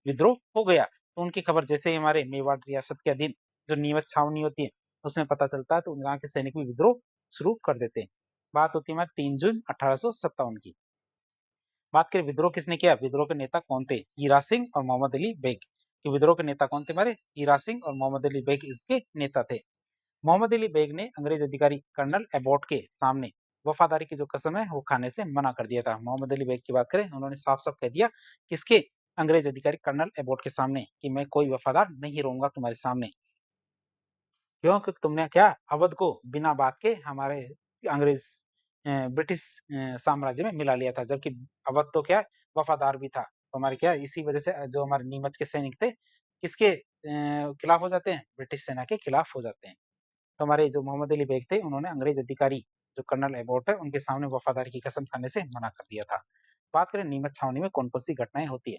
विद्रोह हो गया, तो उनकी खबर जैसे ही हमारे मेवाड़ रियासत के अधीन जो नीमच छावनी होती है उसमें पता चलता है, तो वहां के सैनिक भी विद्रोह शुरू कर देते हैं। बात होती है हमारे 3 जून 1857 की। बात करें विद्रोह किसने किया, विद्रोह के नेता कौन थे, हीरा सिंह और मोहम्मद अली बेग। कि विद्रोह के नेता कौन थे हमारे, हीरा सिंह और मोहम्मद अली बेग इसके नेता थे। मोहम्मद अली बेग ने अंग्रेज अधिकारी कर्नल एबॉट के सामने वफादारी की जो कसम है वो खाने से मना कर दिया था। मोहम्मद अली बेग की बात करें, उन्होंने साफ साफ कह दिया किसके, अंग्रेज अधिकारी कर्नल एबॉट के सामने कि मैं कोई वफादार नहीं रहूंगा तुम्हारे सामने। क्यों, क्योंकि तुमने क्या अवध को बिना बात के हमारे अंग्रेज ब्रिटिश साम्राज्य में मिला लिया था, जबकि अवध तो क्या वफादार भी था। तो हमारे क्या इसी वजह से जो हमारे नीमच के सैनिक थे किसके खिलाफ हो जाते हैं, ब्रिटिश सेना के खिलाफ हो जाते हैं। तो हमारे जो मोहम्मद अली बेग थे उन्होंने अंग्रेज अधिकारी जो कर्नल एबॉट है उनके सामने वफादारी की कसम खाने से मना कर दिया था। बात करें नीमच छावनी में कौन कौन सी घटनाएं होती है।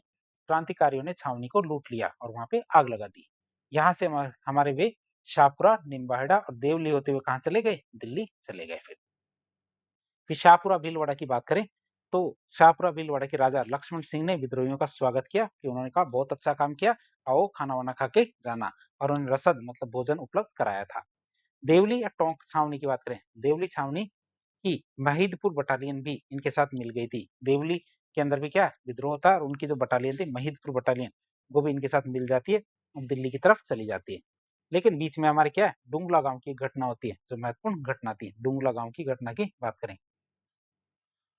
क्रांतिकारियों ने छावनी को लूट लिया और वहां पे आग लगा दी। यहाँ से हमारे वे शाहपुरा, निम्बाहेड़ा और देवली होते हुए कहाँ चले गए, दिल्ली चले गए। फिर शाहपुरा भीलवाड़ा की बात करें तो शाहपुरा भीलवाड़ा के राजा लक्ष्मण सिंह ने विद्रोहियों का स्वागत किया कि उन्होंने कहा बहुत अच्छा काम किया, आओ खाना वाना खा के जाना, और उन्हें रसद मतलब भोजन उपलब्ध कराया था। देवली या टोंक छावनी की बात करें, देवली छावनी की महिदपुर बटालियन भी इनके साथ मिल गई थी। देवली के अंदर भी क्या विद्रोह था और उनकी जो बटालियन थी महिदपुर बटालियन वो भी इनके साथ मिल जाती है और दिल्ली की तरफ चली जाती है। लेकिन बीच में हमारे क्या डुंगला गांव की घटना होती है जो महत्वपूर्ण घटना थी। डुंगला गांव की घटना की बात करें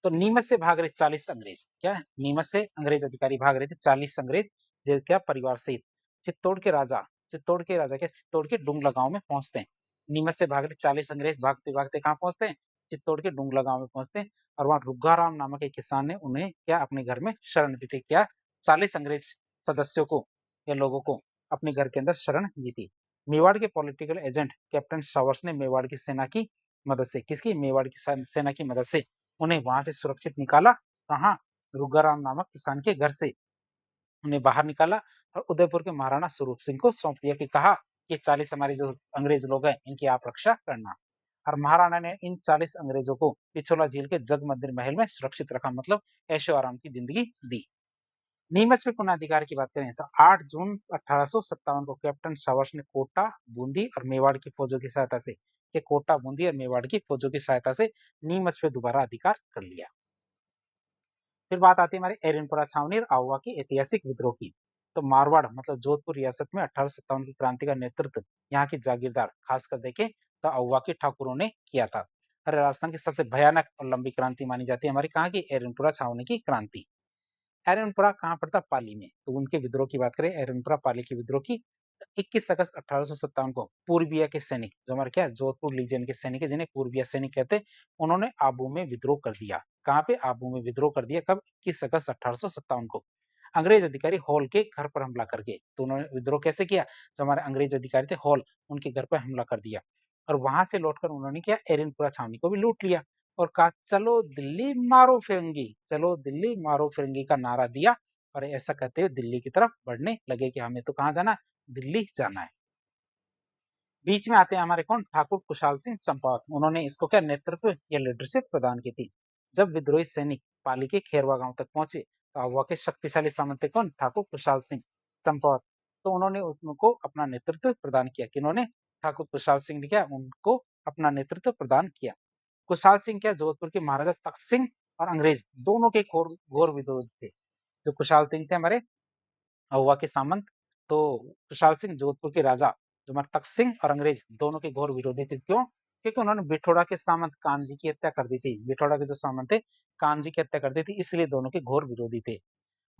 तो नीमच से भाग रहे 40 अंग्रेज, क्या नीमच से अंग्रेज अधिकारी भाग रहे थे 40 अंग्रेज जो क्या परिवार सहित चित्तौड़ के राजा, क्या चित्तौड़ के डुंगला गांव में पहुंचते हैं। नीमच से भाग रहे 40 अंग्रेज भागते भागते कहाँ पहुंचते हैं, चित्तौड़ के डुंगला गांव में पहुंचते हैं। और वहां रुग्गाराम नामक एक किसान ने उन्हें क्या अपने घर में शरण दी थी। क्या 40 अंग्रेज सदस्यों को या लोगों को अपने घर के अंदर शरण दी थी। मेवाड़ के पॉलिटिकल एजेंट कैप्टन सावर्स ने मेवाड़ की सेना की मदद से, किसकी, मेवाड़ की सेना की मदद से उन्हें वहां से सुरक्षित निकाला। कहाँ, रुग्गाराम नामक किसान के घर से उन्हें बाहर निकाला और उदयपुर के महाराणा स्वरूप सिंह को सौंप दिया कि कहा कि 40 हमारे जो अंग्रेज लोग हैं इनकी आप रक्षा करना। और महाराणा ने इन 40 अंग्रेजों को पिछोला झील के जग मंदिर महल में सुरक्षित रखा, मतलब ऐशो आराम की जिंदगी दी। नीमच में पुनः की बात करें तो 8 जून 1857 को कैप्टन सावर्स ने कोटा, बूंदी और मेवाड़ की फौजों की सहायता से, कोटा, बूंदी और मेवाड़ की फौजों की सहायता से नीमच पे दोबारा अधिकार कर लिया। फिर बात आती है हमारी एरनपुरा छावनी और आहुआ की ऐतिहासिक विद्रोह की। तो मारवाड़ मतलब जोधपुर रियासत में 1857 की क्रांति का नेतृत्व यहाँ की जागीरदार खासकर देखें तो आहुआ के ठाकुरों ने किया था। और राजस्थान की सबसे भयानक और लंबी क्रांति मानी जाती है हमारी कहाँ की, एरनपुरा छावनी की क्रांति। एरनपुरा कहाँ पड़ता, पाली में। तो उनके विद्रोह की बात करें, एरनपुरा पाली के विद्रोह की, 21 अगस्त 1857 को पूर्बिया के सैनिक जो हमारे क्या जोधपुर लीजन के सैनिक है जिन्हें पूर्बिया सैनिक कहते हैं, उन्होंने आबू में विद्रोह कर दिया। कहाँ पे, आबू में विद्रोह कर दिया। कब, 21 अगस्त 1857 को अंग्रेज अधिकारी हॉल के घर पर हमला करके। तो उन्होंने विद्रोह कैसे किया, जो हमारे अंग्रेज अधिकारी थे हॉल, उनके घर पर हमला कर दिया और वहां से लौटकर उन्होंने क्या एरनपुरा छावनी को भी लूट लिया और कहा चलो दिल्ली मारो फिरंगी, चलो दिल्ली मारो फिरंगी का नारा दिया और ऐसा कहते हुए दिल्ली की तरफ बढ़ने लगे कि हमें तो कहाँ जाना, दिल्ली जाना है। बीच में आते हैं हमारे कौन, ठाकुर कुशाल सिंह चंपावत। उन्होंने इसको क्या नेतृत्व या लीडरशिप प्रदान की थी। जब विद्रोही सैनिक पाली के खेरवा गांव तक पहुंचे तो आहुआ के शक्तिशाली सामंत थे कौन, ठाकुर कुशाल सिंह चंपावत। तो उन्होंने उनको अपना नेतृत्व प्रदान किया। किन्होंने, ठाकुर कुशाल सिंह ने क्या उनको अपना नेतृत्व प्रदान किया। कुशाल सिंह क्या जोधपुर के महाराजा तख्त सिंह और अंग्रेज दोनों के घोर घोर विरोध थे। जो कुशाल सिंह थे हमारे आहुआ के सामंत, तो कुशाल सिंह जोधपुर के राजा जो हमारे तख्त सिंह और अंग्रेज दोनों के घोर विरोधी थे। क्यों, क्योंकि उन्होंने बिठोड़ा के सामंत कानजी की हत्या कर दी थी। बिठोड़ा के जो सामंत थे कानजी की हत्या कर दी थी, इसलिए दोनों के घोर विरोधी थे।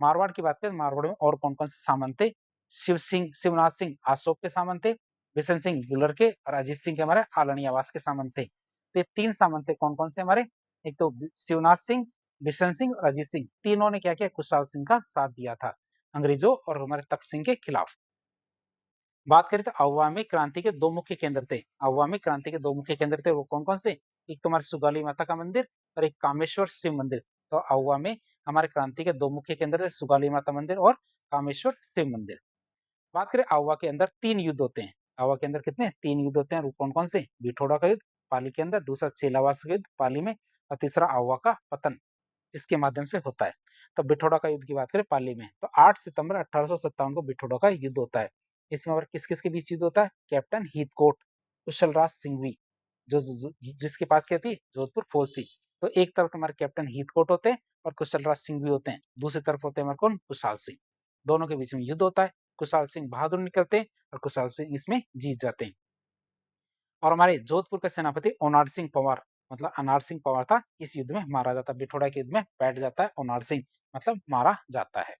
मारवाड़ की बात करें, मारवाड़ में और कौन कौन से सामंत थे, शिवनाथ सिंह आशोक के सामंत थे, बिशन सिंह बुलर के और अजीत सिंह के हमारे आलनी आवास के सामंत थे। तो ये 3 सामंत थे कौन कौन से हमारे, एक तो शिवनाथ सिंह, बिशन सिंह और अजीत सिंह, तीनों ने क्या किया, कुशाल सिंह का साथ दिया था अंग्रेजों और हमारे तख्त सिंह के खिलाफ। बात करें तो आहुआ में क्रांति के 2 मुख्य केंद्र थे। आहुआ में क्रांति के 2 मुख्य केंद्र थे, वो कौन कौन से, एक तो हमारे सुगाली माता का मंदिर और एक कामेश्वर शिव मंदिर। तो आहुआ में हमारे क्रांति के 2 मुख्य केंद्र थे, सुगाली माता मंदिर और कामेश्वर शिव मंदिर। बात करें आहुआ के अंदर 3 युद्ध होते हैं। आवा के अंदर कितने 3 युद्ध होते हैं, वो कौन-कौन से? बिठोड़ा का युद्ध पाली के अंदर, दूसरा चेलावास का युद्ध पाली में और तीसरा आवा का पतन इसके माध्यम से होता है। तो बिठोड़ा का युद्ध की बात करें पाली में, तो 8 सितंबर 1857 को बिठोड़ा का युद्ध होता है। इसमें और किस-किस के बीच युद्ध होता है? कैप्टन हीथकोट, कुशलराज सिंघवी जो जिसके पास क्या थी? जोधपुर फौज थी। तो एक तरफ हमारे कैप्टन हीथकोट होते हैं और कुशलराज सिंघवी होते हैं। दूसरी तरफ होते हैं हमारे कौन? कुशाल सिंह। दोनों के बीच में युद्ध होता है। कुशाल सिंह बहादुर निकलते हैं और कुशाल सिंह इसमें जीत जाते हैं। और हमारे जोधपुर के सेनापति ओनाड सिंह पंवार मतलब अनार सिंह पंवार था, इस युद्ध में मारा जाता है। बिठोड़ा के युद्ध में बैठ जाता है ओनाड सिंह मतलब मारा जाता है।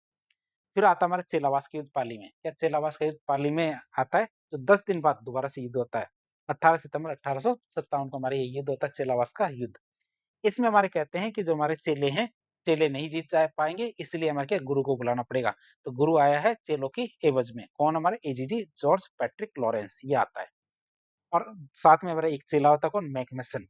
फिर आता है हमारा चेलावास का युद्ध पाली में। क्या चेलावास का युद्ध पाली में आता है? तो 10 दिन बाद दोबारा से युद्ध होता है। 18 सितंबर 1857 को हमारे ये युद्ध होता है चेलावास का युद्ध। इसमें हमारे कहते हैं कि जो हमारे चेले हैं, चेले नहीं जीत जा पाएँगे, इसलिए हमारे क्या गुरु को बुलाना पड़ेगा। तो गुरु आया है चेलों की एवज में। कौन? हमारे एजीजी जॉर्ज पैट्रिक लॉरेंस ये आता है। और साथ में हमारा एक चेला होता है कौन? मैकमेसन।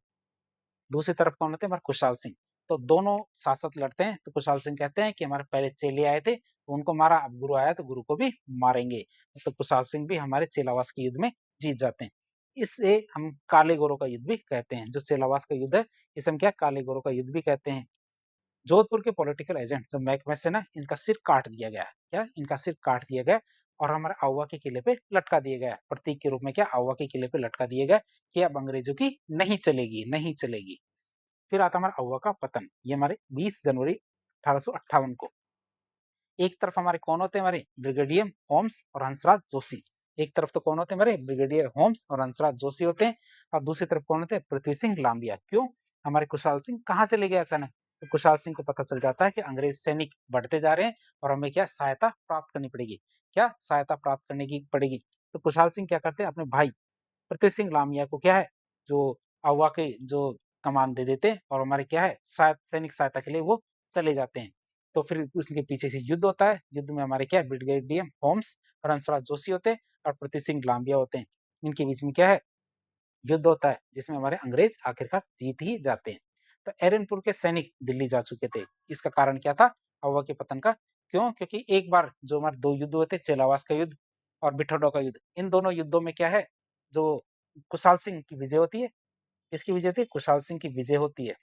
दूसरी तरफ कौन होते हैं? हमारे कुशाल सिंह। तो दोनों साथ-साथ लड़ते हैं, तो कुशाल सिंह कहते हैं कि हमारे पहले चेले आए थे, तो उनको मारा, अब गुरु आया तो गुरु को भी मारेंगे। तो कुशाल सिंह भी हमारे चेलावास के युद्ध में जीत जाते हैं। इसे हम काले गोरों का युद्ध भी कहते हैं। जो चेलावास का युद्ध है, इसे हम क्या काले गोरों का युद्ध भी कहते हैं। जोधपुर के पॉलिटिकल एजेंट जो मैकमेसन है, इनका सिर काट दिया गया है। क्या? इनका सिर काट दिया गया और हमारे आउवा के किले पे लटका दिया गया है। प्रतीक के रूप में क्या आउवा के किले पे लटका दिया गया कि अब अंग्रेजों की नहीं चलेगी, नहीं चलेगी। फिर आता है हमारा आउवा का पतन। ये हमारे 20 जनवरी 1858 को। एक तरफ हमारे कौन होते हैं? हमारे ब्रिगेडियर होम्स और हंसराज जोशी। एक तरफ तो कौन होते हैं? हमारे ब्रिगेडियर होम्स और हंसराज जोशी होते हैं और दूसरी तरफ कौन होते हैं? पृथ्वी सिंह लांबिया। क्यों? हमारे कुशाल सिंह कहाँ चले गए अचानक? तो कुशाल सिंह को पता चल जाता है कि अंग्रेज सैनिक बढ़ते जा रहे हैं और हमें क्या सहायता प्राप्त करनी पड़ेगी। क्या सहायता प्राप्त करने की पड़ेगी? तो कुशाल सिंह क्या करते हैं? अपने भाई पृथ्वी सिंह लामिया को क्या है जो आवा के जो कमान दे देते हैं और हमारे क्या है शायद सैनिक सहायता के लिए वो चले जाते हैं। तो फिर उसके पीछे से युद्ध होता है। युद्ध में हमारे क्या है ब्रिगेडियर होम्स और हंसराज जोशी होते हैं और पृथ्वी सिंह लांबिया होते हैं। इनके बीच में क्या है युद्ध होता है जिसमें हमारे अंग्रेज आखिरकार जीत ही जाते हैं। तो एरनपुर के सैनिक दिल्ली जा चुके थे। इसका कारण क्या था? आवा के पतन का। क्यों? क्योंकि एक बार जो हमारे दो युद्ध हुए थे चेलावास का युद्ध और बिठोडा का युद्ध, इन दोनों युद्धों में क्या है जो कुशाल सिंह की विजय होती है। किसकी विजय होती है? कुशाल सिंह की विजय होती है।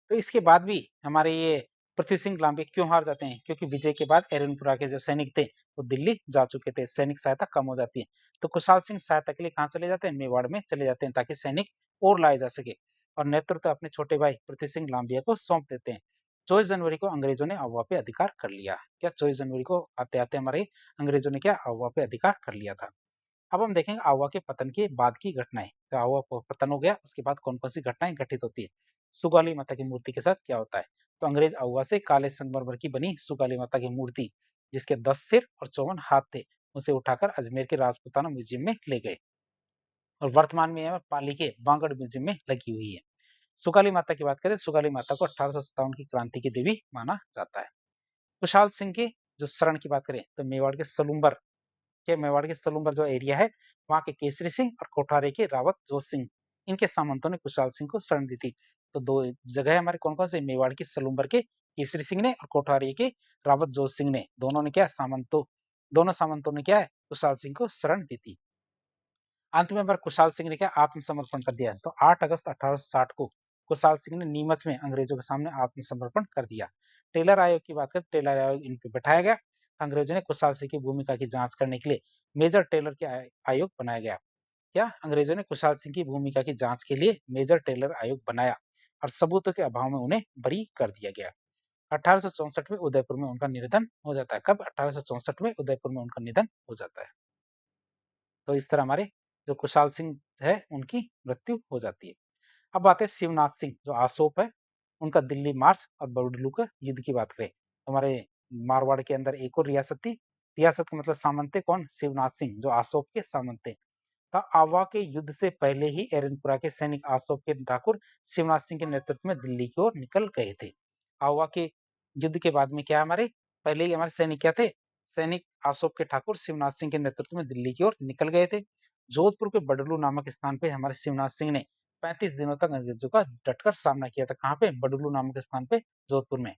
तो इसके बाद भी हमारे ये पृथ्वी सिंह लांबे क्यों हार जाते हैं? क्योंकि विजय के बाद एरनपुरा के जो सैनिक थे, वो दिल्ली जा चुके थे। सैनिक सहायता कम हो जाती है। तो कुशाल सिंह सहायता के लिए कहाँ चले जाते हैं? मेवाड़ में चले जाते हैं ताकि सैनिक और लाए जा सके और नेतृत्व अपने छोटे भाई पृथ्वी सिंह लांबिया को सौंप देते हैं। 24 जनवरी को अंग्रेजों ने अगवा पे अधिकार कर लिया। क्या 24 जनवरी को आते-आते हमारे अंग्रेजों ने क्या अगवा पे अधिकार कर लिया था। अब हम देखेंगे आवा के पतन के बाद की घटनाएं। तो आवा पतन हो गया उसके बाद कौन कौन सी घटनाएं घटित होती है। सुगाली माता की मूर्ति के साथ क्या होता है? तो अंग्रेज आवा से काले संगमरमर की बनी सुगाली माता की मूर्ति जिसके 10 सिर और 54 हाथ थे, उसे उठाकर अजमेर के राजपूताना म्यूजियम में ले गए और वर्तमान में यह पाली के बांगड़ म्यूजियम में लगी हुई है। सुगाली माता की बात करें, सुगाली माता को 1857 की क्रांति की देवी माना जाता है। कुशाल सिंह के जो शरण की बात करें तो मेवाड़ के सलूम्बर के मेवाड़ के सलूम्बर जो एरिया है, वहाँ के केसरी सिंह और कोठारे के रावत जोत सिंह, इनके सामंतों ने कुशाल सिंह को शरण दी थी। तो 2 जगह हमारे कौन-कौन से मेवाड़ के सलूम्बर के केसरी सिंह ने और कोठारी के रावत जोत सिंह ने, दोनों सामंतों ने क्या है कुशाल सिंह को शरण दी थी। अंत में हमारे कुशाल सिंह ने क्या आत्मसमर्पण कर दिया। तो 8 अगस्त 1860 को कुशाल सिंह ने नीमच में अंग्रेजों के सामने आत्मसमर्पण कर दिया। टेलर आयोग की बात करें, टेलर आयोग इन पे बैठाया गया। अंग्रेजों ने कुशाल सिंह की भूमिका की जांच करने के लिए मेजर टेलर के आयोग बनाया गया। क्या अंग्रेजों ने कुशाल सिंह की भूमिका की जांच के लिए मेजर टेलर आयोग बनाया और सबूतों के अभाव में उन्हें बरी कर दिया गया। 1864 में उदयपुर में उनका निधन हो जाता है। कब? 1864 में उदयपुर में उनका निधन हो जाता है। तो इस तरह हमारे जो कुशाल सिंह है उनकी मृत्यु हो जाती है। अब आते हैं शिवनाथ सिंह जो आसोप है, उनका दिल्ली मार्च और बडलू का युद्ध की बात करें तो हमारे मारवाड़ के अंदर एक और रियासत थी। रियासत का मतलब सामंत थे कौन? शिवनाथ सिंह जो आसोप के सामंत थे। तो आवा के युद्ध से पहले ही एरनपुरा के सैनिक आसोप के ठाकुर शिवनाथ सिंह के नेतृत्व में दिल्ली की ओर निकल गए थे। आवा के युद्ध के बाद में क्या हमारे पहले ही हमारे सैनिक क्या थे? सैनिक आसोप के ठाकुर शिवनाथ सिंह के नेतृत्व में दिल्ली की ओर निकल गए थे। जोधपुर के बडलू नामक स्थान पे हमारे शिवनाथ सिंह ने 35 दिनों तक अंग्रेजों का डटकर सामना किया था। कहाँ पे? बडलू नामक स्थान पे जोधपुर में।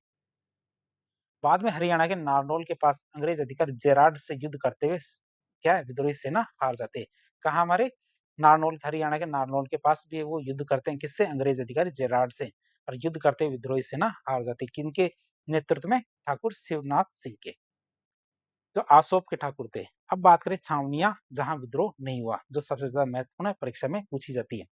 बाद में हरियाणा के नारनौल के पास अंग्रेज अधिकारी जेरार्ड से युद्ध करते हुए क्या है विद्रोही सेना हार जाते हैं। कहा हमारे नारनौल, हरियाणा के नारनौल के पास भी वो युद्ध करते हैं, किससे? अंग्रेज अधिकारी जेरार्ड से। और युद्ध करते हुए विद्रोही सेना हार जाती है, किनके नेतृत्व में? ठाकुर शिवनाथ सिंह के, जो आसोप के ठाकुर थे। अब बात करें छावनियां जहां विद्रोह नहीं हुआ, जो सबसे ज्यादा महत्वपूर्ण है, परीक्षा में पूछी जाती है।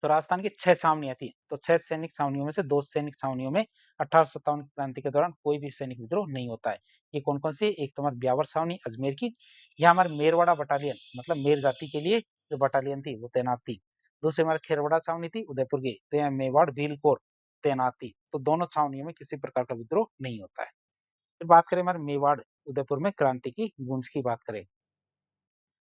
तो राजस्थान की 6 छावनियां थी, तो 6 सैनिक छावनियों में से 2 सैनिक छावनियों में 1857 की क्रांति के दौरान कोई भी सैनिक विद्रोह नहीं होता है। ये कौन कौन सी? एक तो हमारी ब्यावर छावनी अजमेर की, यहाँ हमारे मेरवाड़ा बटालियन मतलब मेर जाति के लिए जो बटालियन थी वो तैनात थी। दूसरी हमारी खेरवाड़ा छावनी थी उदयपुर की, तो यहाँ मेवाड़ भील कोर तैनात थी। तो दोनों छावनियों में किसी प्रकार का विद्रोह नहीं होता है। फिर बात करें हमारे मेवाड़ उदयपुर में क्रांति की गूंज की बात करें,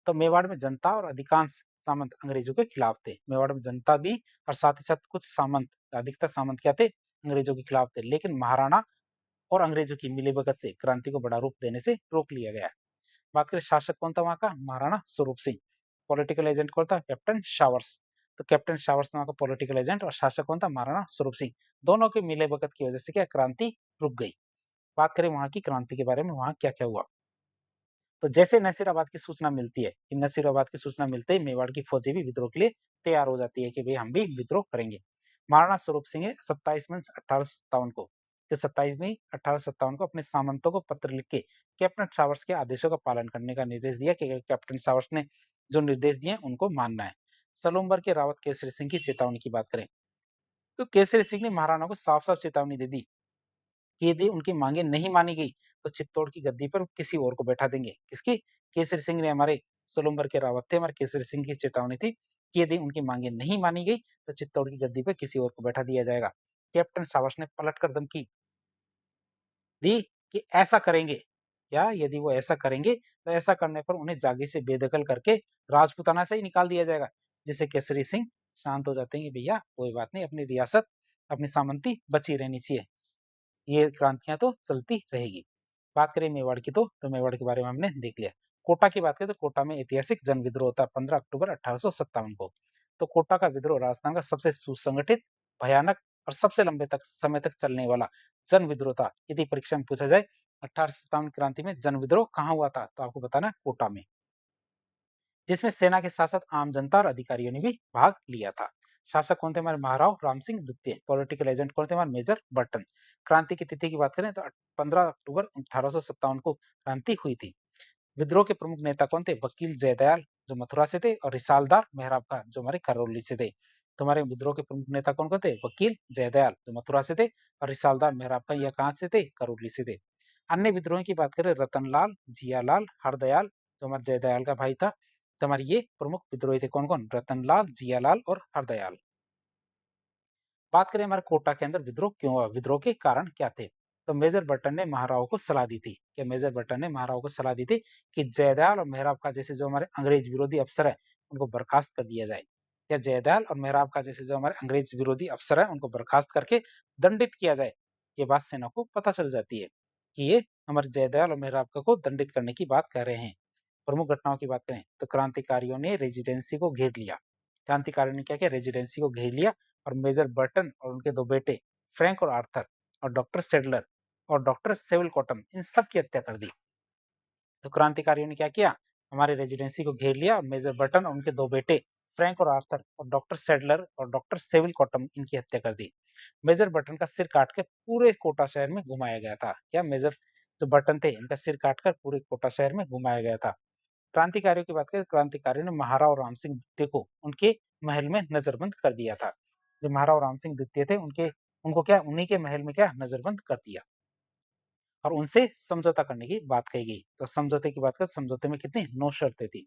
तो मेवाड़ में जनता और अधिकांश सामंत अंग्रेजों के खिलाफ थे। मेवाड़ में जनता भी और साथ ही साथ कुछ सामंत, अधिकतर सामंत क्या थे? अंग्रेजों के खिलाफ थे। लेकिन महाराणा और अंग्रेजों की मिलीभगत से क्रांति को बड़ा रूप देने से रोक लिया गया। बात करें शासक कौन था वहां का? महाराणा स्वरूप सिंह। पॉलिटिकल एजेंट कौन था? Captain showers. तो कैप्टन शावर्स वहां का पॉलिटिकल एजेंट, और शासक कौन था? महाराणा स्वरूप सिंह। दोनों के मिलीभगत की वजह से क्या क्रांति रुक गई। बात करें वहां की क्रांति के बारे में, वहां क्या क्या हुआ। तो जैसे नसीराबाद की सूचना मिलती है कि नसीराबाद की सूचना मिलते ही मेवाड़ की फौजी भी विद्रोह के लिए तैयार हो जाती है कि भाई हम भी विद्रोह करेंगे। महाराणा स्वरूप सिंह 27 मार्च 1857 को, 27 मई 1857 को अपने सामंतों को पत्र लिख के कैप्टन सावर्स के आदेशों का पालन करने का निर्देश दिया कि कैप्टन सावर्स ने जो निर्देश दिए उनको मानना है। सलूम्बर के रावत केसरी सिंह की चेतावनी की बात करें, तो केसरी सिंह ने महाराणा को साफ साफ चेतावनी दे दी कि यदि उनकी मांगे नहीं मानी गई तो चित्तौड़ की गद्दी पर किसी और को बैठा देंगे। किसकी? केसरी सिंह ने, हमारे सोलंबर के रावत थे, हमारे केसरी सिंह की चेतावनी थी कि यदि उनकी मांगे नहीं मानी गई तो चित्तौड़ की गद्दी पर किसी और को बैठा दिया जाएगा। कैप्टन सावश ने पलट कर धमकी दी कि ऐसा करेंगे, या यदि वो ऐसा करेंगे तो ऐसा करने पर उन्हें जागी से बेदखल करके राजपूताना से ही निकाल दिया जाएगा। जिससे केसरी सिंह शांत हो जाते हैं कि भैया कोई बात नहीं, अपनी रियासत अपनी सामंती बची रहनी चाहिए, ये क्रांतियां तो चलती रहेगी। बात करें मेवाड़ की, तो मेवाड़ के बारे में हमने देख लिया। कोटा की बात करें तो कोटा में ऐतिहासिक जन विद्रोह होता है 15 अक्टूबर 1857 को। तो कोटा का विद्रोह राजस्थान का सबसे सुसंगठित, भयानक और सबसे लंबे तक समय तक चलने वाला जन विद्रोह था। यदि परीक्षा में पूछा जाए 1857 क्रांति में जन विद्रोह कहाँ हुआ था, तो आपको बताना कोटा में, जिसमें सेना के साथ साथ आम जनता और अधिकारियों ने भी भाग लिया था। शासक कौन थे? हमारे महाराव राम सिंह द्वितीय। पॉलिटिकल एजेंट कौन थे? हमारे मेजर बर्टन। क्रांति की तिथि की बात करें तो 15 अक्टूबर 1857 को क्रांति हुई थी। विद्रोह के प्रमुख नेता कौन थे? वकील जयदयाल जो मथुरा से थे, और रिसालदार मेहराब खां जो हमारे करौली से थे। तो हमारे विद्रोह के प्रमुख नेता कौन कौन थे? वकील जयदयाल जो मथुरा से थे, और रिसालदार मेहराब खां यह कहाँ से थे? करौली से थे। अन्य विद्रोही की बात करें, रतनलाल, जियालाल, हरदयाल जो हमारे जयदयाल का भाई था। तो हमारे ये प्रमुख विद्रोही थे, कौन कौन? रतनलाल, जियालाल और हरदयाल। बात करें हमारे कोटा के अंदर विद्रोह क्यों हुआ, विद्रोह के कारण क्या थे, तो मेजर बर्टन ने महाराव को सलाह दी थी, कि मेजर बर्टन ने महाराव को सलाह दी थी कि जयदयाल और मेहराब का जैसे जो हमारे अंग्रेज विरोधी अफसर है उनको बर्खास्त कर दिया जाए, या जयदयाल और मेहराब का जैसे जो हमारे अंग्रेज विरोधी अफसर है उनको बर्खास्त करके दंडित किया जाए। ये बात सेना को पता चल जाती है कि ये हमारे जयदयाल और मेहराब को दंडित करने की बात कर रहे हैं। प्रमुख घटनाओं की बात करें तो क्रांतिकारियों ने रेजिडेंसी को घेर लिया। क्रांतिकारियों ने क्या किया? रेजिडेंसी को घेर लिया, और मेजर बर्टन और उनके दो बेटे फ्रैंक और आर्थर और डॉक्टर सेडलर और डॉक्टर सेविल कॉटन, इन सब की हत्या कर दी। तो क्रांतिकारियों ने क्या किया? हमारे रेजिडेंसी को घेर लिया, और मेजर बर्टन और उनके दो बेटे फ्रैंक और आर्थर और डॉक्टर सेडलर और डॉक्टर सेविल कॉटन, इनकी हत्या कर दी। मेजर बर्टन का सिर काट के पूरे कोटा शहर में घुमाया गया था। क्या मेजर जो बर्टन थे इनका सिर काटकर पूरे कोटा शहर में घुमाया गया था। क्रांतिकारियों की बात करें, क्रांतिकारियों ने महाराव राम सिंह द्वितीय को उनके महल में नजरबंद कर दिया था। जो महाराव राम सिंह द्वितीय थे उनके उनको क्या उन्हीं के महल में क्या नजरबंद कर दिया, और उनसे समझौता करने की बात कही गई। तो समझौते की बात करें, समझौते में कितनी 9 शर्तें थी।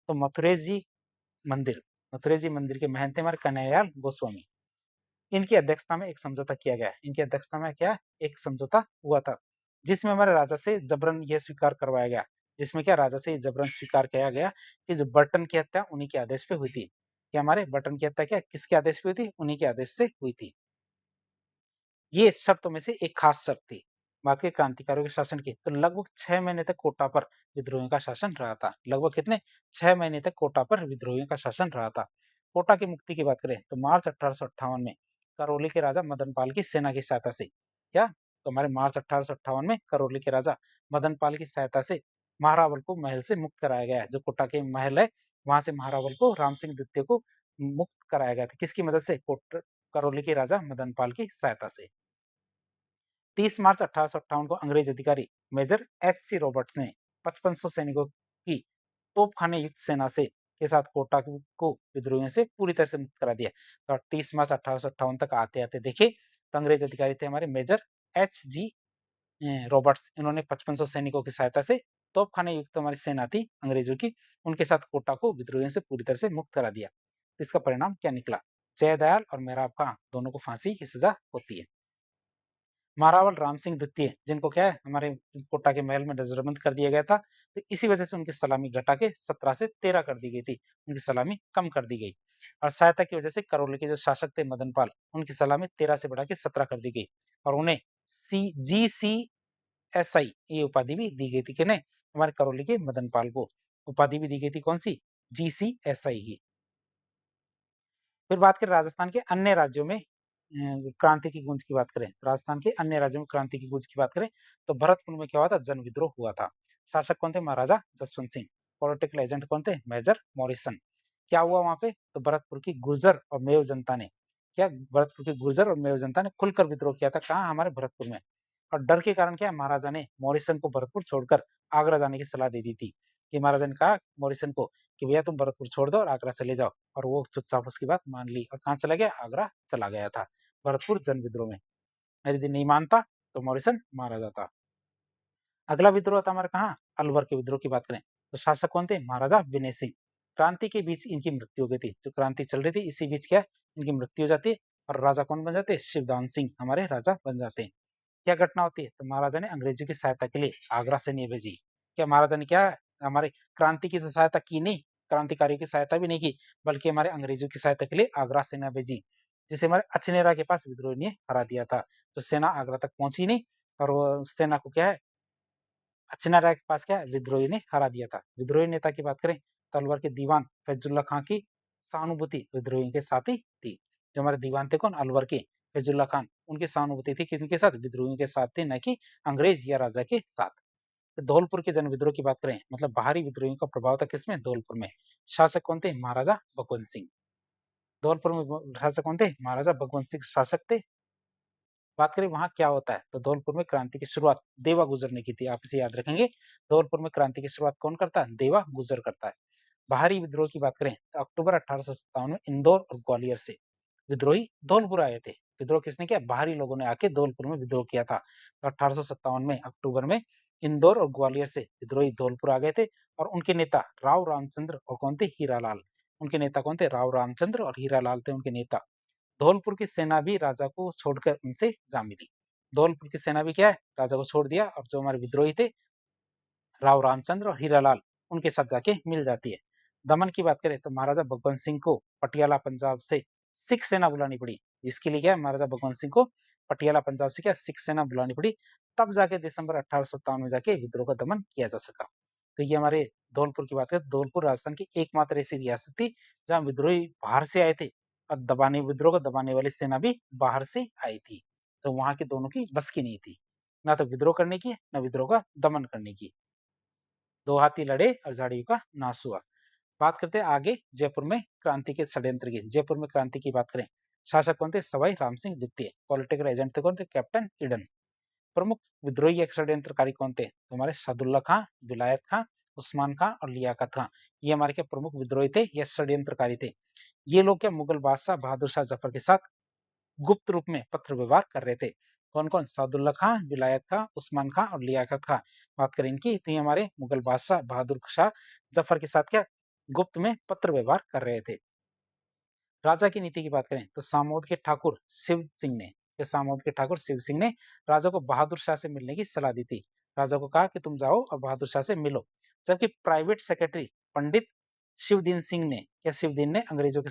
तो मंदिर मथुरेश जी मंदिर के महंत थे हमारे कन्हैयालाल गोस्वामी, इनकी अध्यक्षता में एक समझौता किया गया। इनकी अध्यक्षता में क्या एक समझौता हुआ था, जिसमें हमारे राजा से जबरन यह स्वीकार करवाया गया, जिसमें क्या राजा से जबरन स्वीकार किया गया कि जो बर्टन की हत्या उन्हीं के आदेश पे हुई थी। कि हमारे बर्टन की हत्या क्या किसके आदेश पे हुई थी? उन्हीं के आदेश से हुई थी। ये शर्तों में से एक खास शर्त थी। बात की क्रांतिकारियों के शासन की, तो लगभग 6 महीने तक कोटा पर विद्रोहियों का शासन रहा था। लगभग कितने? 6 महीने तक कोटा पर विद्रोहियों का शासन रहा था। कोटा की मुक्ति की बात करें तो मार्च 1858 में करौली के राजा मदन पाल की सेना की सहायता से क्या तो हमारे मार्च 1858 में करौली के राजा मदनपाल की सहायता से महारावल को महल से मुक्त कराया गया है। जो कोटा के महल है वहां से महारावल को राम सिंह द्वितीय को मुक्त कराया गया था। किसकी मदद से? करौली के राजा मदनपाल की सहायता से। 30 मार्च 1858 को अंग्रेज अधिकारी मेजर एच.सी. रॉबर्ट्स ने 5500 सैनिकों की तोपखाने युक्त सेना से के साथ कोटा को विद्रोहियों से पूरी तरह से मुक्त करा दिया। तो 30 मार्च 1858 तक आते आते देखे तो अंग्रेज अधिकारी थे हमारे मेजर एच.जी. रॉबर्ट्स। इन्होंने 5500 सैनिकों की सहायता से तोपखाने युक्त हमारी सेना थी अंग्रेजों की, उनके साथ कोटा को विद्रोहियों से पूरी तरह से मुक्त करा दिया। इसका परिणाम क्या निकला? जयदयाल और मेहराब खां दोनों को फांसी की सजा होती है। महारावल राम सिंह द्वितीय, जिनको क्या है हमारे कोटा के महल में नजरबंद कर दिया गया था, तो इसी वजह से उनकी सलामी घटा के 17 से 13 कर दी गई थी। उनकी सलामी कम कर दी गई और सहायता की वजह से करौली के जो शासक थे मदनपाल, उनकी सलामी 13 से बढ़ा के 17 कर दी गई और उन्हें GCSI ये उपाधि भी दी गई थी। किन्हें? हमारे करौली के मदनपाल को उपाधि भी दी गई थी। कौन सी? GCSI की। फिर बात करें राजस्थान के अन्य राज्यों में क्रांति की गूंज की बात करें, राजस्थान के अन्य राज्यों में क्रांति की गूंज की बात करें तो भरतपुर में क्या हुआ था? जन विद्रोह हुआ था। शासक कौन थे? महाराजा जसवंत सिंह। पॉलिटिकल एजेंट कौन थे? Major Morrison. क्या हुआ वहां पे? तो भरतपुर की गुर्जर और मेव जनता ने भरतपुर की गुर्जर और मेव जनता ने खुलकर विद्रोह किया था। कहाँ? हमारे भरतपुर में। और डर के कारण क्या महाराजा ने मॉरिसन को भरतपुर छोड़कर आगरा जाने की सलाह दे दी थी। कि महाराजा ने कहा मॉरिसन को कि भैया तुम भरतपुर छोड़ दो और आगरा चले जाओ, और वो चुपचाप उसकी बात मान ली और कहाँ चला गया? आगरा चला गया था भरतपुर जन विद्रोह में। यदि नहीं मानता तो मॉरिसन मारा जाता। अगला विद्रोह था हमारा कहाँ? अलवर के विद्रोह की बात करें तो शासक कौन थे? महाराजा विनय सिंह। क्रांति के बीच इनकी मृत्यु हो गई थी। जो क्रांति चल रही थी इसी बीच क्या इनकी मृत्यु हो जाती है और राजा कौन बन जाते? शिवदान सिंह हमारे राजा बन जाते हैं। क्या घटना होती है? तो महाराजा ने अंग्रेजों की सहायता के लिए आगरा सैन्य भेजी। क्या महाराजा ने क्या हमारे क्रांति की तो सहायता की नहीं, क्रांतिकारियों की सहायता भी नहीं की, बल्कि हमारे अंग्रेजों की सहायता के लिए आगरा सेना भेजी, जिसे हमारे अछनेरा के पास विद्रोह ने हरा दिया था। तो सेना आगरा तक पहुंची नहीं और वो सेना को क्या है अछनेरा के पास क्या है विद्रोही ने हरा दिया था। विद्रोही नेता की बात करें तो अलवर के दीवान फैजुल्ला खां की सहानुभूति विद्रोहियों के साथ ही थी। जो हमारे दीवान थे कौन? अलवर के फैजुल्ला खान। उनकी सहानुभूति थी किनके साथ? विद्रोहियों के साथ थी, न कि अंग्रेज या राजा के साथ। तो धौलपुर के जन विद्रोह की बात करें मतलब बाहरी विद्रोहियों का प्रभाव था किसमें? धौलपुर में। शासक कौन थे? महाराजा भगवंत सिंह। धौलपुर में शासक कौन थे? महाराजा भगवंत सिंह शासक थे। बात करें वहां क्या होता है तो धौलपुर में क्रांति की शुरुआत देवा गुजर ने की थी। आप इसे याद रखेंगे। धौलपुर में क्रांति की शुरुआत कौन करता है? देवा गुजर करता है। बाहरी विद्रोह की बात करें तो अक्टूबर 1857 में इंदौर और ग्वालियर से विद्रोही धौलपुर आए थे। विद्रोह किसने किया? बाहरी लोगों ने आके धौलपुर में विद्रोह किया था। तो 1857 में अक्टूबर में इंदौर और ग्वालियर से विद्रोही धौलपुर आ गए थे और उनके नेता राव रामचंद्र और कौन थे? हीरालाल। उनके नेता कौन थे? राव रामचंद्र और हीरालाल थे उनके नेता। धौलपुर की सेना भी राजा को छोड़कर उनसे जा मिली। धौलपुर की सेना भी क्या है? राजा को छोड़ दिया और जो हमारे विद्रोही थे राव रामचंद्र और हीरालाल उनके साथ जाके मिल जाती है। दमन की बात करें तो महाराजा भगवंत सिंह को पटियाला पंजाब से सिख सेना बुलानी पड़ी। जिसके लिए क्या महाराजा भगवंत सिंह को पटियाला पंजाब से क्या सिख सेना बुलानी पड़ी। तब जाके दिसंबर 1857 में जाके विद्रोह का दमन किया जा सका। तो ये हमारे धौलपुर की बात करें। धौलपुर राजस्थान की एकमात्र ऐसी रियासत थी जहाँ विद्रोही बाहर से आए थे और विद्रोह को दबाने वाली सेना भी बाहर से आई थी। तो वहां की दोनों की बस की नहीं थी, ना तो विद्रोह करने की ना विद्रोह का दमन करने की। दो हाथी लड़े और झाड़ियों का नाश हुआ। बात करते हैं आगे जयपुर में क्रांति के षड्यंत्र की। जयपुर में क्रांति की बात करें शासक कौन थे? सवाई राम सिंह द्वितीय। पॉलिटिकल एजेंट थे कौन थे? Captain Eden. प्रमुख विद्रोही या षड्यंत्रकारी कौन थे? तो हमारे सादुल्ला खां, विलायत खां, उस्मान खां और लियाकत खां। ये हमारे क्या प्रमुख विद्रोही थे या षड्यंत्रकारी थे। ये लोग क्या मुगल बादशाह बहादुर शाह जफर के साथ गुप्त रूप में पत्र व्यवहार कर रहे थे। कौन कौन? सादुल्ला खां, विलायत खां, उस्मान खां और लियाकत खां। बात करें इनकी तो ये हमारे मुगल बादशाह बहादुर शाह जफर के साथ क्या गुप्त में पत्र व्यवहार कर रहे थे। राजा की नीति की बात करें तो सामोद के ठाकुर शिव सिंह ने सामोद के ठाकुर शिव सिंह ने राजा को बहादुर शाह से मिलने की सलाह दी थी। राजा को कहा कि तुम जाओ और बहादुर शाह से मिलो। जबकि प्राइवेट सेक्रेटरी पंडित शिवदीन सिंह ने शिवदीन ने अंग्रेजों के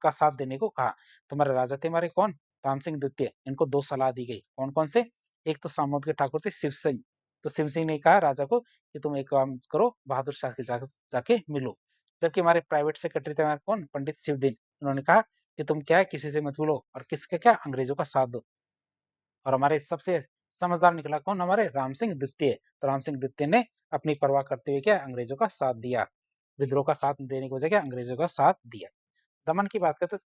का साथ देने को कहा। तुम्हारे राजा थे हमारे कौन? राम सिंह द्वितीय। इनको दो सलाह दी गई। कौन कौन से? एक तो सामोद के ठाकुर थे शिव सिंह। तो शिव सिंह ने कहा राजा को कि तुम एक काम करो बहादुर शाह के जाके मिलो। जबकि हमारे प्राइवेट सेक्रेटरी थे हमारे कौन? पंडित शिवदीन। उन्होंने कहा कि तुम क्या है किसी से मत मिलो और किसके क्या अंग्रेजों का साथ दो। और हमारे सबसे समझदार निकला कौन? हमारे राम सिंह द्वितीय। तो राम सिंह द्वितीय ने अपनी परवाह करते हुए क्या अंग्रेजों का साथ दिया, विद्रोह का साथ देने की वजह क्या अंग्रेजों का साथ दिया। दमन की बात करें तो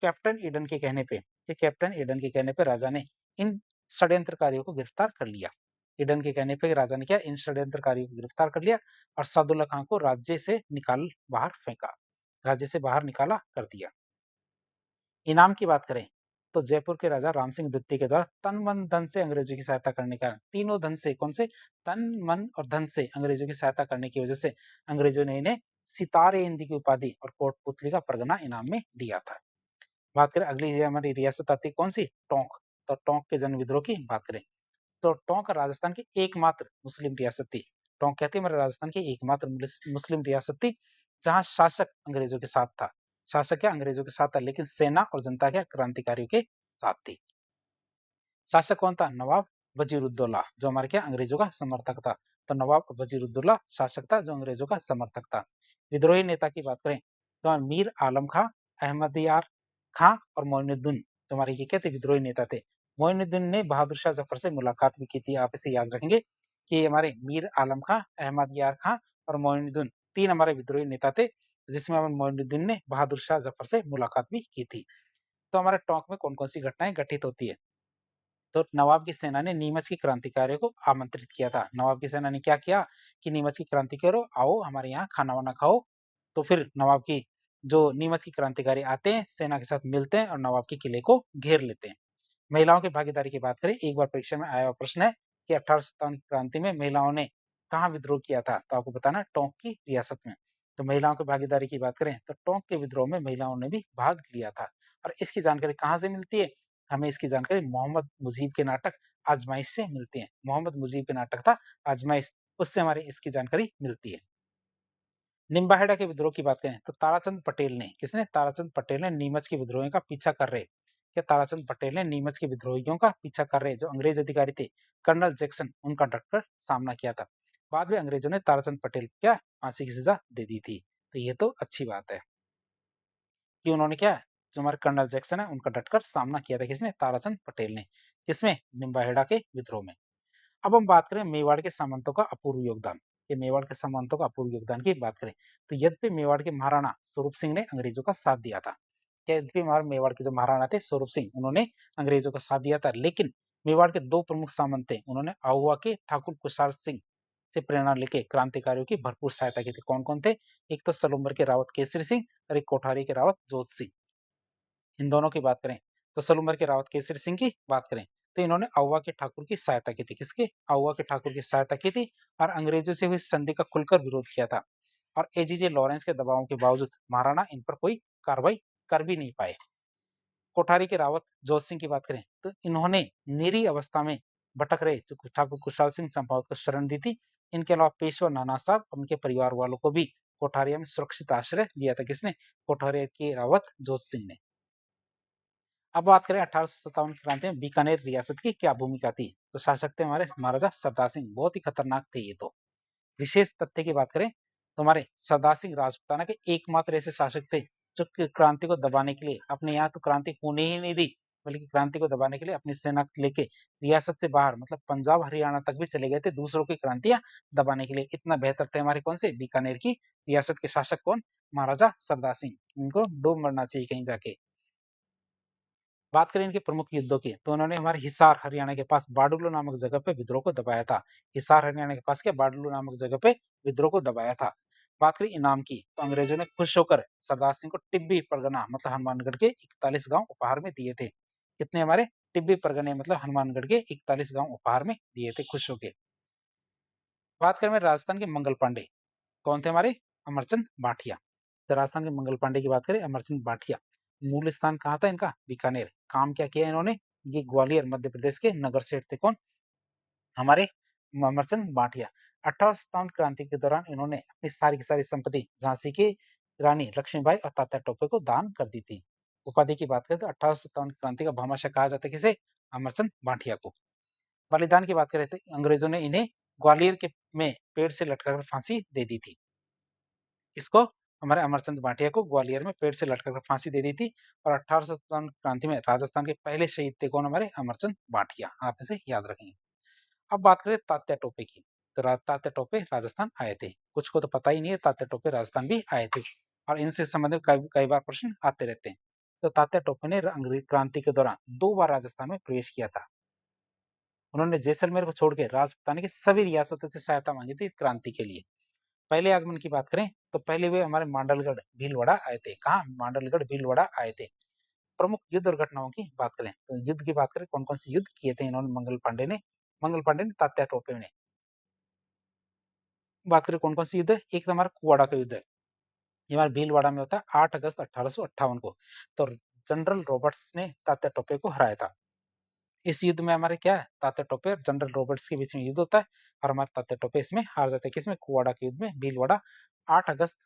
कैप्टन ईडन के कहने पे, कि कैप्टन ईडन के कहने पे राजा ने इन षड्यंत्रकारियों को गिरफ्तार कर लिया। ईडन के कहने पे राजा ने क्या इन षड्यंत्रकारियों को गिरफ्तार कर लिया और सादुल्ला खान को राज्य से निकाल बाहर फेंका, राज्य से बाहर निकाला कर दिया। इनाम की बात करें तो जयपुर के राजा राम सिंह द्वितीय के द्वारा तन मन धन से अंग्रेजों की सहायता करने का, तीनों धन से, कौन से? तन मन और धन से अंग्रेजों की सहायता करने की वजह से अंग्रेजों ने इन्हें सितारे हिंदी की उपाधि और कोटपुतली का परगना इनाम में दिया था। बात करें अगली हमारी रियासत आती है कौन सी? टोंक। तो टोंक के जन विद्रोह की बात करें तो टोंक राजस्थान की एकमात्र मुस्लिम रियासत थी। टोंक कहती है हमारे राजस्थान की एकमात्र मुस्लिम रियासत थी जहां शासक अंग्रेजों के साथ था। शासक क्या अंग्रेजों के साथ था, लेकिन सेना और जनता क्या क्रांतिकारियों के साथ थी। शासक कौन था? नवाब वजीरुद्दौला, जो हमारे क्या अंग्रेजों का समर्थक था। तो नवाब वजीरुद्दौला शासक था जो अंग्रेजों का समर्थक था। विद्रोही नेता की बात करें तो मीर आलम खां, अहमद यार खां और मोइनुद्दीन, जो हमारे ये क्या थे? विद्रोही नेता थे। मोइनुद्दीन ने बहादुर शाह जफर से मुलाकात भी की थी। आप इसे याद रखेंगे कि हमारे मीर आलम खां, अहमद यार खां और मोइनुद्दीन तीन हमारे विद्रोही नेता थे, जिसमें मोइनुद्दीन ने बहादुर शाह जफर से मुलाकात भी की थी। तो हमारे टोंक में कौन कौन सी घटनाएं घटित होती है? तो नवाब की सेना ने नीमच की क्रांतिकारियों को आमंत्रित किया था। नवाब की सेना ने क्या किया कि नीमच की क्रांतिकारियों आओ हमारे यहाँ खाना वाना खाओ। तो फिर नवाब की जो नीमच की क्रांतिकारी आते हैं, सेना के साथ मिलते हैं और नवाब के किले को घेर लेते हैं। महिलाओं की भागीदारी की बात करें, एक बार परीक्षा में आया हुआ प्रश्न है कि 1857 की क्रांति में महिलाओं ने कहाँ विद्रोह किया था? तो आपको बताना है टोंक की रियासत में। तो महिलाओं की भागीदारी की बात करें तो टोंक के विद्रोह में महिलाओं ने भी भाग लिया था। और इसकी जानकारी कहाँ से मिलती है? हमें इसकी जानकारी मोहम्मद मुजीब के नाटक आजमाइश से मिलती है। मोहम्मद मुजीब के नाटक था आजमाइश, उससे हमारी इसकी जानकारी मिलती है। निम्बाहेड़ा के विद्रोह की बात करें तो ताराचंद पटेल ने, किसने? ताराचंद पटेल ने नीमच के विद्रोहियों का पीछा कर रहे, क्या ताराचंद पटेल ने नीमच के विद्रोहियों का पीछा कर रहे जो अंग्रेज अधिकारी थे कर्नल जैक्सन, उनका डटकर सामना किया था। बाद में अंग्रेजों ने ताराचंद पटेल को क्या फांसी की सजा दे दी थी। तो ये तो अच्छी बात है कि उन्होंने क्या, जो हमारे कर्नल जैक्सन है उनका डटकर सामना किया था, किसने? ताराचंद पटेल ने। किसमें? निम्बाहेड़ा के विद्रोह में। अब हम बात करें मेवाड़ के सामंतों का अपूर्व योगदान, ये मेवाड़ के सामंतों का अपूर्व योगदान की बात करें तो यद्यपि मेवाड़ के महाराणा स्वरूप सिंह ने अंग्रेजों का साथ दिया था, क्या यद्यपि हमारे मेवाड़ के जो महाराणा थे स्वरूप सिंह, उन्होंने अंग्रेजों का साथ दिया था, लेकिन मेवाड़ के दो प्रमुख सामंत थे, उन्होंने आहुआ के ठाकुर कुशाल सिंह से प्रेरणा लेके क्रांतिकारियों की भरपूर सहायता की थी। कौन कौन थे? एक तो सलूम्बर के रावत केसरी सिंह और एक कोठारी के रावत जोत सिंह। इन दोनों की बात करें तो सलूमर के रावत केसरी सिंह की बात करें तो इन्होंने आउवा के ठाकुर की सहायता की थी। किसके? आउवा के ठाकुर की सहायता की थी और अंग्रेजों से हुई संधि का खुलकर विरोध किया था। और एजीजे लॉरेंस के दबावों के बावजूद महाराणा इन पर कोई कार्रवाई कर भी नहीं पाए। कोठारी के रावत जोत सिंह की बात करें तो इन्होंने निरी अवस्था में भटक रहे जो ठाकुर कुशाल सिंह चंपावत को शरण दी थी। इनके अलावा पेशवा नाना साहब और उनके परिवार वालों को भी कोठारिया में सुरक्षित आश्रय दिया था। किसने? कोठारिया के रावत जोत सिंह ने। अब बात करें 1857 की क्रांति में बीकानेर रियासत की क्या भूमिका थी? तो शासक थे हमारे महाराजा सरदार सिंह, बहुत ही खतरनाक थे ये तो। विशेष तथ्य की बात करें तो हमारे सरदार सिंह राजपूताना के एकमात्र ऐसे शासक थे जो क्रांति को दबाने के लिए अपने यहाँ तो क्रांति होने ही नहीं दी, बल्कि क्रांति को दबाने के लिए अपनी सेना लेके रियासत से बाहर मतलब पंजाब हरियाणा तक भी चले गए थे दूसरों की क्रांतियां दबाने के लिए। इतना बेहतर थे हमारे कौन से? बीकानेर की रियासत के शासक कौन? महाराजा सरदार सिंह। इनको डूब मरना चाहिए कहीं जाके। बात करें इनके प्रमुख युद्धों की तो उन्होंने हमारे हिसार हरियाणा के पास बाडुल्लू नामक जगह पे विद्रोह को दबाया था। हिसार हरियाणा के पास क्या बाडुल्लू नामक जगह पे विद्रोह को दबाया था। बात करें इनाम की तो अंग्रेजों ने खुश होकर सरदार सिंह को टिब्बी परगना मतलब हनुमानगढ़ के 41 गांव उपहार में दिए थे। कितने? हमारे टिब्बी परगने मतलब हनुमानगढ़ के 41 गांव उपहार में दिए थे खुश होकर। बात करें राजस्थान के मंगल पांडे, कौन थे हमारे? अमरचंद भाटिया। तो राजस्थान के मंगल पांडे की बात करें, अमरचंद भाटिया, मूल स्थान कहाँ था इनका? बीकानेर। काम क्या किया इन्होंने? ये ग्वालियर मध्य प्रदेश के नगर सेठ थे। कौन? हमारे अमरचंद भाटिया। 1857 क्रांति के दौरान इन्होंने अपनी सारी की सारी संपत्ति झांसी की रानी लक्ष्मीबाई और तात्या टोपे को दान कर दी थी। उपाधि की बात करें तो 1857 क्रांति का भामाशाह कहा जाता है किसे? अमरचंद भाटिया को। बलिदान की बात करें तो अंग्रेजों ने इन्हें ग्वालियर के में पेड़ से लटकाकर फांसी दे दी थी। इसको? हमारे अमरचंद भाटिया को ग्वालियर में पेड़ से लटकाकर फांसी दे दी थी। और 1857 क्रांति में राजस्थान के पहले शहीद थे कौन? हमारे अमरचंद भाटिया। आप इसे याद रखेंगे। अब बात करें तात्या टोपे की, तो तात्या टोपे राजस्थान आए थे। कुछ को तो पता ही नहीं है तात्या टोपे राजस्थान भी आए थे, और इनसे संबंधित कई बार प्रश्न आते रहते हैं। तो तात्या टोपे ने अंग्रेज क्रांति के दौरान 2 बार राजस्थान में प्रवेश किया था। उन्होंने जैसलमेर को छोड़ के राजपूताना की सभी रियासतों से सहायता मांगी थी क्रांति के लिए। पहले आगमन की बात करें तो पहले वे हमारे मांडलगढ़ भीलवाड़ा आए थे। कहाँ? मांडलगढ़ भीलवाड़ा आए थे। प्रमुख युद्ध और घटनाओं की बात करें तो युद्ध की बात करें, कौन कौन से युद्ध किए थे इन्होंने, मंगल पांडे ने, तात्या टोपे ने। बात करें कौन कौन से युद्ध है, एक तो हमारा कुवाड़ा का युद्ध है, ये हमारे भीलवाड़ा में होता है 8 अगस्त 1858 को। तो जनरल रॉबर्ट्स ने तात्या टोपे को हराया था। इस युद्ध में हमारे क्या है, तात्या टोपे और जनरल रॉबर्ट्स के बीच में युद्ध होता है, और हमारे तात्या टोपे इसमें हार जाते हैं। किसमें? कुवाड़ा के युद्ध में, भीलवाड़ा 8 अगस्त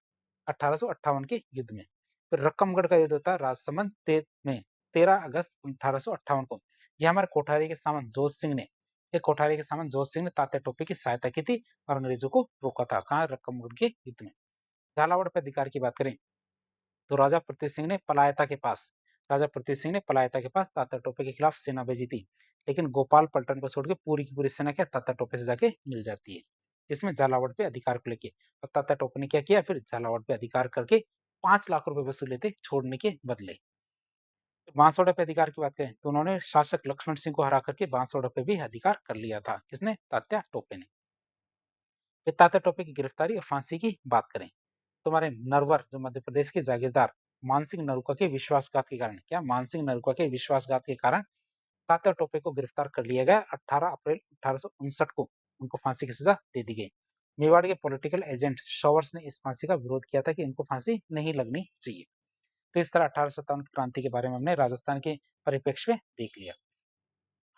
1858 के युद्ध में। फिर रकमगढ़ का युद्ध होता है राजसमंद में 13 अगस्त 1858 को। ये हमारे कोठारी के सामंत जोत सिंह ने, तात्या टोपे की सहायता की थी और अंग्रेजों को रोका था। कहाँ? रकमगढ़ के युद्ध में। झालावाड़ पे अधिकार की बात करें तो राजा पृथ्वी सिंह ने पलायता के पास तात्या टोपे के खिलाफ सेना भेजी थी, लेकिन गोपाल पलटन को छोड़ के पूरी की पूरी सेना क्या तात्या टोपे से जाके मिल जाती है, जिसमें झालावाड़ पे अधिकार को लेके। और तात्या टोपे ने क्या किया, फिर झालावाड़ पे अधिकार करके 5 लाख रुपए वसूले थे छोड़ने के बदले। बांसवाड़ा पे अधिकार की बात करें तो उन्होंने शासक लक्ष्मण सिंह को हरा करके बांसवाड़ा पे भी अधिकार कर लिया था। किसने? तात्या टोपे ने। फिर तात्या टोपे की गिरफ्तारी और फांसी की बात करें, तुम्हारे नरवर जो मध्य प्रदेश के जागीरदार मानसिंह नरूका के विश्वासघात के कारण, क्या? मानसिंह नरूका के विश्वासघात के कारण तात्या टोपे को गिरफ्तार कर लिया गया। 18 अप्रैल 1859 को उनको फांसी की सजा दे दी गई। मेवाड़ के पॉलिटिकल एजेंट शॉवर्स ने इस फांसी का विरोध किया था कि इनको फांसी नहीं लगनी चाहिए। तो इस तरह 1857 की क्रांति के बारे में हमने राजस्थान के परिप्रेक्ष्य में देख लिया।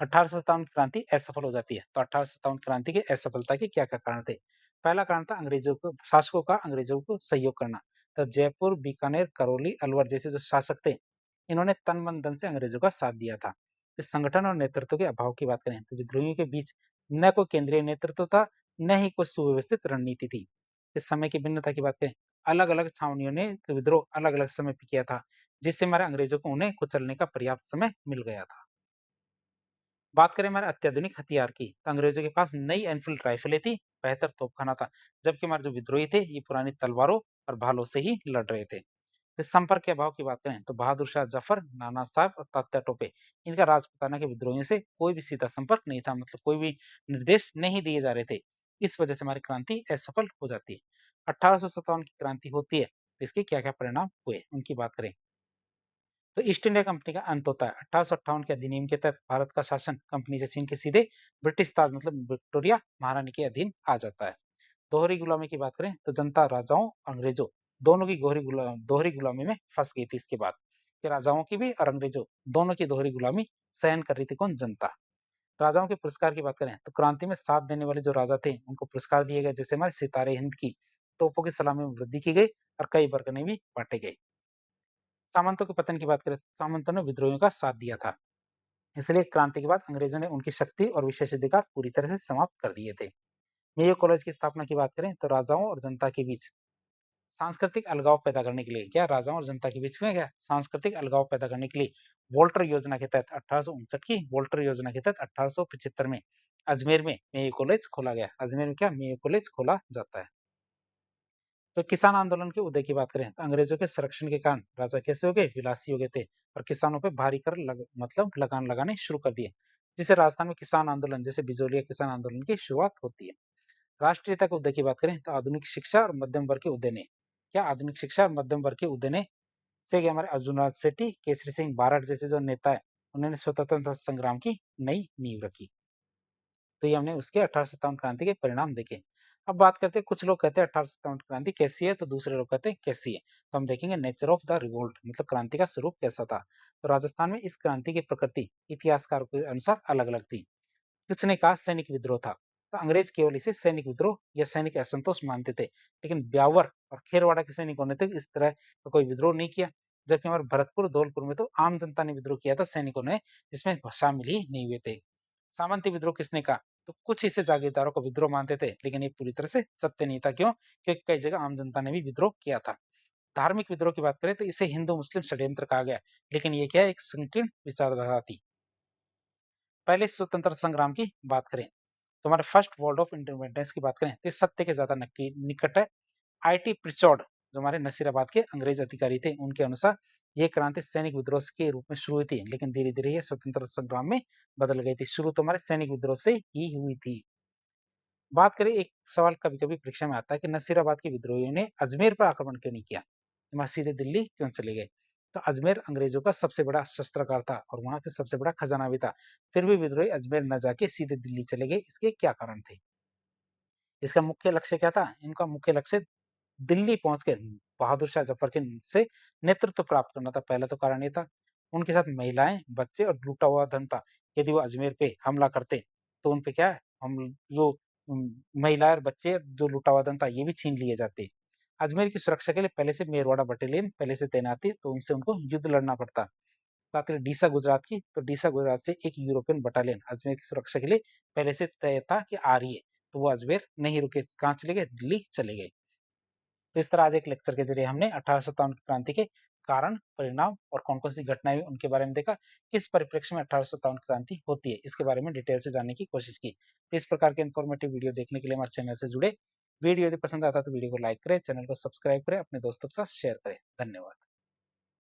1857 की क्रांति असफल हो जाती है, तो 1857 क्रांति की असफलता के क्या क्या कारण थे? पहला कारण था अंग्रेजों को, शासकों का अंग्रेजों को सहयोग करना। तो जयपुर, बीकानेर, करौली, अलवर जैसे जो शासक थे, इन्होंने तन मन धन से अंग्रेजों का साथ दिया था। इस संगठन और नेतृत्व के अभाव की बात करें तो विद्रोहियों के बीच न कोई केंद्रीय नेतृत्व था, न ही कोई सुव्यवस्थित रणनीति थी। इस समय की भिन्नता की बात करें, अलग अलग छावनियों ने विद्रोह अलग अलग समय पे किया था, जिससे हमारे अंग्रेजों को उन्हें कुचलने का पर्याप्त समय मिल गया था। बात करें हमारे अत्याधुनिक हथियार की, तो अंग्रेजों के पास नई एनफील्ड राइफलें थी, बेहतर तोपखाना था, जबकि हमारे जो विद्रोही थे ये पुरानी तलवारों और भालों से ही लड़ रहे थे। इस संपर्क के अभाव की बात करें तो बहादुर शाह जफर, नाना साहब और तात्या टोपे, इनका राजपूताना के विद्रोहियों से कोई भी सीधा संपर्क नहीं था, मतलब कोई भी निर्देश नहीं दिए जा रहे थे। इस वजह से हमारी क्रांति असफल हो जाती है। 1857 की क्रांति होती है तो इसके क्या क्या परिणाम हुए उनकी बात करें तो ईस्ट इंडिया कंपनी का अंत होता है। 1858 के अधिनियम के तहत भारत का शासन कंपनी से छीन के सीधे ब्रिटिश ताज मतलब विक्टोरिया महारानी के अधीन आ जाता है। दोहरी गुलामी की बात करें तो जनता राजाओं अंग्रेजों दोनों की दोहरी गुलामी में फंस गई थी। इसके बाद कि राजाओं की भी और अंग्रेजों दोनों की दोहरी गुलामी सहन कर रही थी कौन? जनता। राजाओं के पुरस्कार की बात करें तो क्रांति में साथ देने वाले जो राजा थे उनको पुरस्कार दिए गए, जैसे हमारे सितारे हिंद की तोपों की सलामी में वृद्धि की गई और कई बरगने भी बांटे गए। सामंतों के पतन की बात करें, सामंतों ने विद्रोहियों का साथ दिया था, इसलिए क्रांति के बाद अंग्रेजों ने उनकी शक्ति और विशेषाधिकार पूरी तरह से समाप्त कर दिए थे। मेयो कॉलेज की स्थापना की बात करें तो राजाओं और जनता के बीच सांस्कृतिक अलगाव पैदा करने के लिए, क्या? राजाओं और जनता के बीच में क्या सांस्कृतिक अलगाव पैदा करने के लिए वोल्टर योजना के तहत 1859 की वोल्टर योजना के तहत 1875 में अजमेर में मेयो कॉलेज खोला गया। अजमेर में क्या मेयो कॉलेज खोला जाता है। तो किसान आंदोलन के उदय की बात करें तो अंग्रेजों के संरक्षण के कारण राजा कैसे हो गए? विलासी हो गए थे और किसानों पे भारी कर मतलब लगान लगाने शुरू कर दिए, जिससे राजस्थान में किसान आंदोलन जैसे बिजोलिया किसान आंदोलन की शुरुआत होती है। राष्ट्रीयता के उदय की बात करें तो आधुनिक शिक्षा और मध्यम वर्ग के उदय ने, क्या? आधुनिक शिक्षा और मध्यम वर्ग के उदय ने से हमारे अर्जुन सेठी, केसरी सिंह बारड जैसे जो नेता है उन्होंने स्वतंत्रता संग्राम की नई नींव रखी। तो ये हमने उसके 1857 क्रांति के परिणाम देखे। अब बात करते हैं, कुछ लोग कहते हैं 1857 क्रांति कैसी है तो दूसरे लोग कहते हैं कैसी है। तो हम देखेंगे नेचर ऑफ द रिवोल्ट, मतलब क्रांति का स्वरूप कैसा था। तो राजस्थान में इस क्रांति की प्रकृति इतिहासकारों के अनुसार अलग अलग थी। कुछ ने कहा सैनिक विद्रोह था, तो अंग्रेज केवल इसे सैनिक विद्रोह या सैनिक असंतोष मानते थे, लेकिन ब्यावर और खेरवाड़ा के सैनिकों ने तो इस तरह का कोई विद्रोह नहीं किया। जबकि हमारे भरतपुर धौलपुर में तो आम जनता ने विद्रोह किया था, सैनिकों ने जिसमें शामिल ही नहीं हुए थे। सामंती विद्रोह किसने कहा? तो कुछ इसे जागीरदारों को विद्रोह मानते थे, लेकिन ये पूरी तरह से सत्य नहीं था। क्यों? क्योंकि कई जगह आम जनता ने भी विद्रोह किया था। धार्मिक विद्रोह की बात करें तो इसे हिंदू मुस्लिम षड्यंत्र कहा गया, लेकिन ये क्या है? एक संकीर्ण विचारधारा थी। पहले स्वतंत्रता संग्राम की बात करें तो हमारे फर्स्ट वर्ल्ड ऑफ इंडिपेंडेंस की बात करें तो सत्य के ज्यादा निकट है। आईटी प्रिचॉर्ड जो हमारे नसीराबाद के अंग्रेज अधिकारी थे उनके अनुसार ये क्रांति सैनिक विद्रोह के रूप में शुरू हुई थी, लेकिन धीरे धीरे ये स्वतंत्रता संग्राम में बदल गई थी। शुरू तो हमारे सैनिक विद्रोह से ही हुई थी। बात करें, एक सवाल कभी कभी परीक्षा में आता है कि नसीराबाद के विद्रोहियों ने अजमेर पर आक्रमण क्यों नहीं किया, वहां सीधे दिल्ली क्यों चले गए। तो अजमेर अंग्रेजों का सबसे बड़ा शस्त्रागार था और वहां पे सबसे बड़ा खजाना भी था, फिर भी विद्रोही अजमेर न जाके सीधे दिल्ली चले गए, इसके क्या कारण थे। इसका मुख्य लक्ष्य क्या था, इनका मुख्य लक्ष्य दिल्ली पहुंचकर बहादुर शाह जफर के से नेतृत्व प्राप्त करना था। पहला तो कारण ये था। उनके साथ महिलाएं, बच्चे और लूटा हुआ धन था। यदि वो अजमेर पे हमला करते तो उन पे क्या है, हम जो महिलाएं और बच्चे जो लूटा हुआ धन था ये भी छीन लिए जाते। अजमेर की सुरक्षा के लिए पहले से मेरवाड़ा बटालियन पहले से तैनात थी, तो उनसे उनको युद्ध लड़ना पड़ता। बात करें डीसा गुजरात की, तो डीसा गुजरात से एक यूरोपियन बटालियन अजमेर की सुरक्षा के लिए पहले से तय था कि आ रही है, तो वो अजमेर नहीं रुके, कहाँ चले गए, दिल्ली चले गए। तो इस तरह आज एक लेक्चर के जरिए हमने 1857 की क्रांति के कारण, परिणाम और कौन कौन सी घटनाएं हुई उनके बारे में देखा। किस परिप्रेक्ष्य में 1857 की क्रांति होती है इसके बारे में डिटेल से जानने की कोशिश की। तो इस प्रकार के इन्फॉर्मेटिव वीडियो देखने के लिए हमारे चैनल से जुड़े। वीडियो यदि पसंद आता है तो वीडियो को लाइक करें, चैनल को सब्सक्राइब करें, अपने दोस्तों के साथ शेयर करें। धन्यवाद।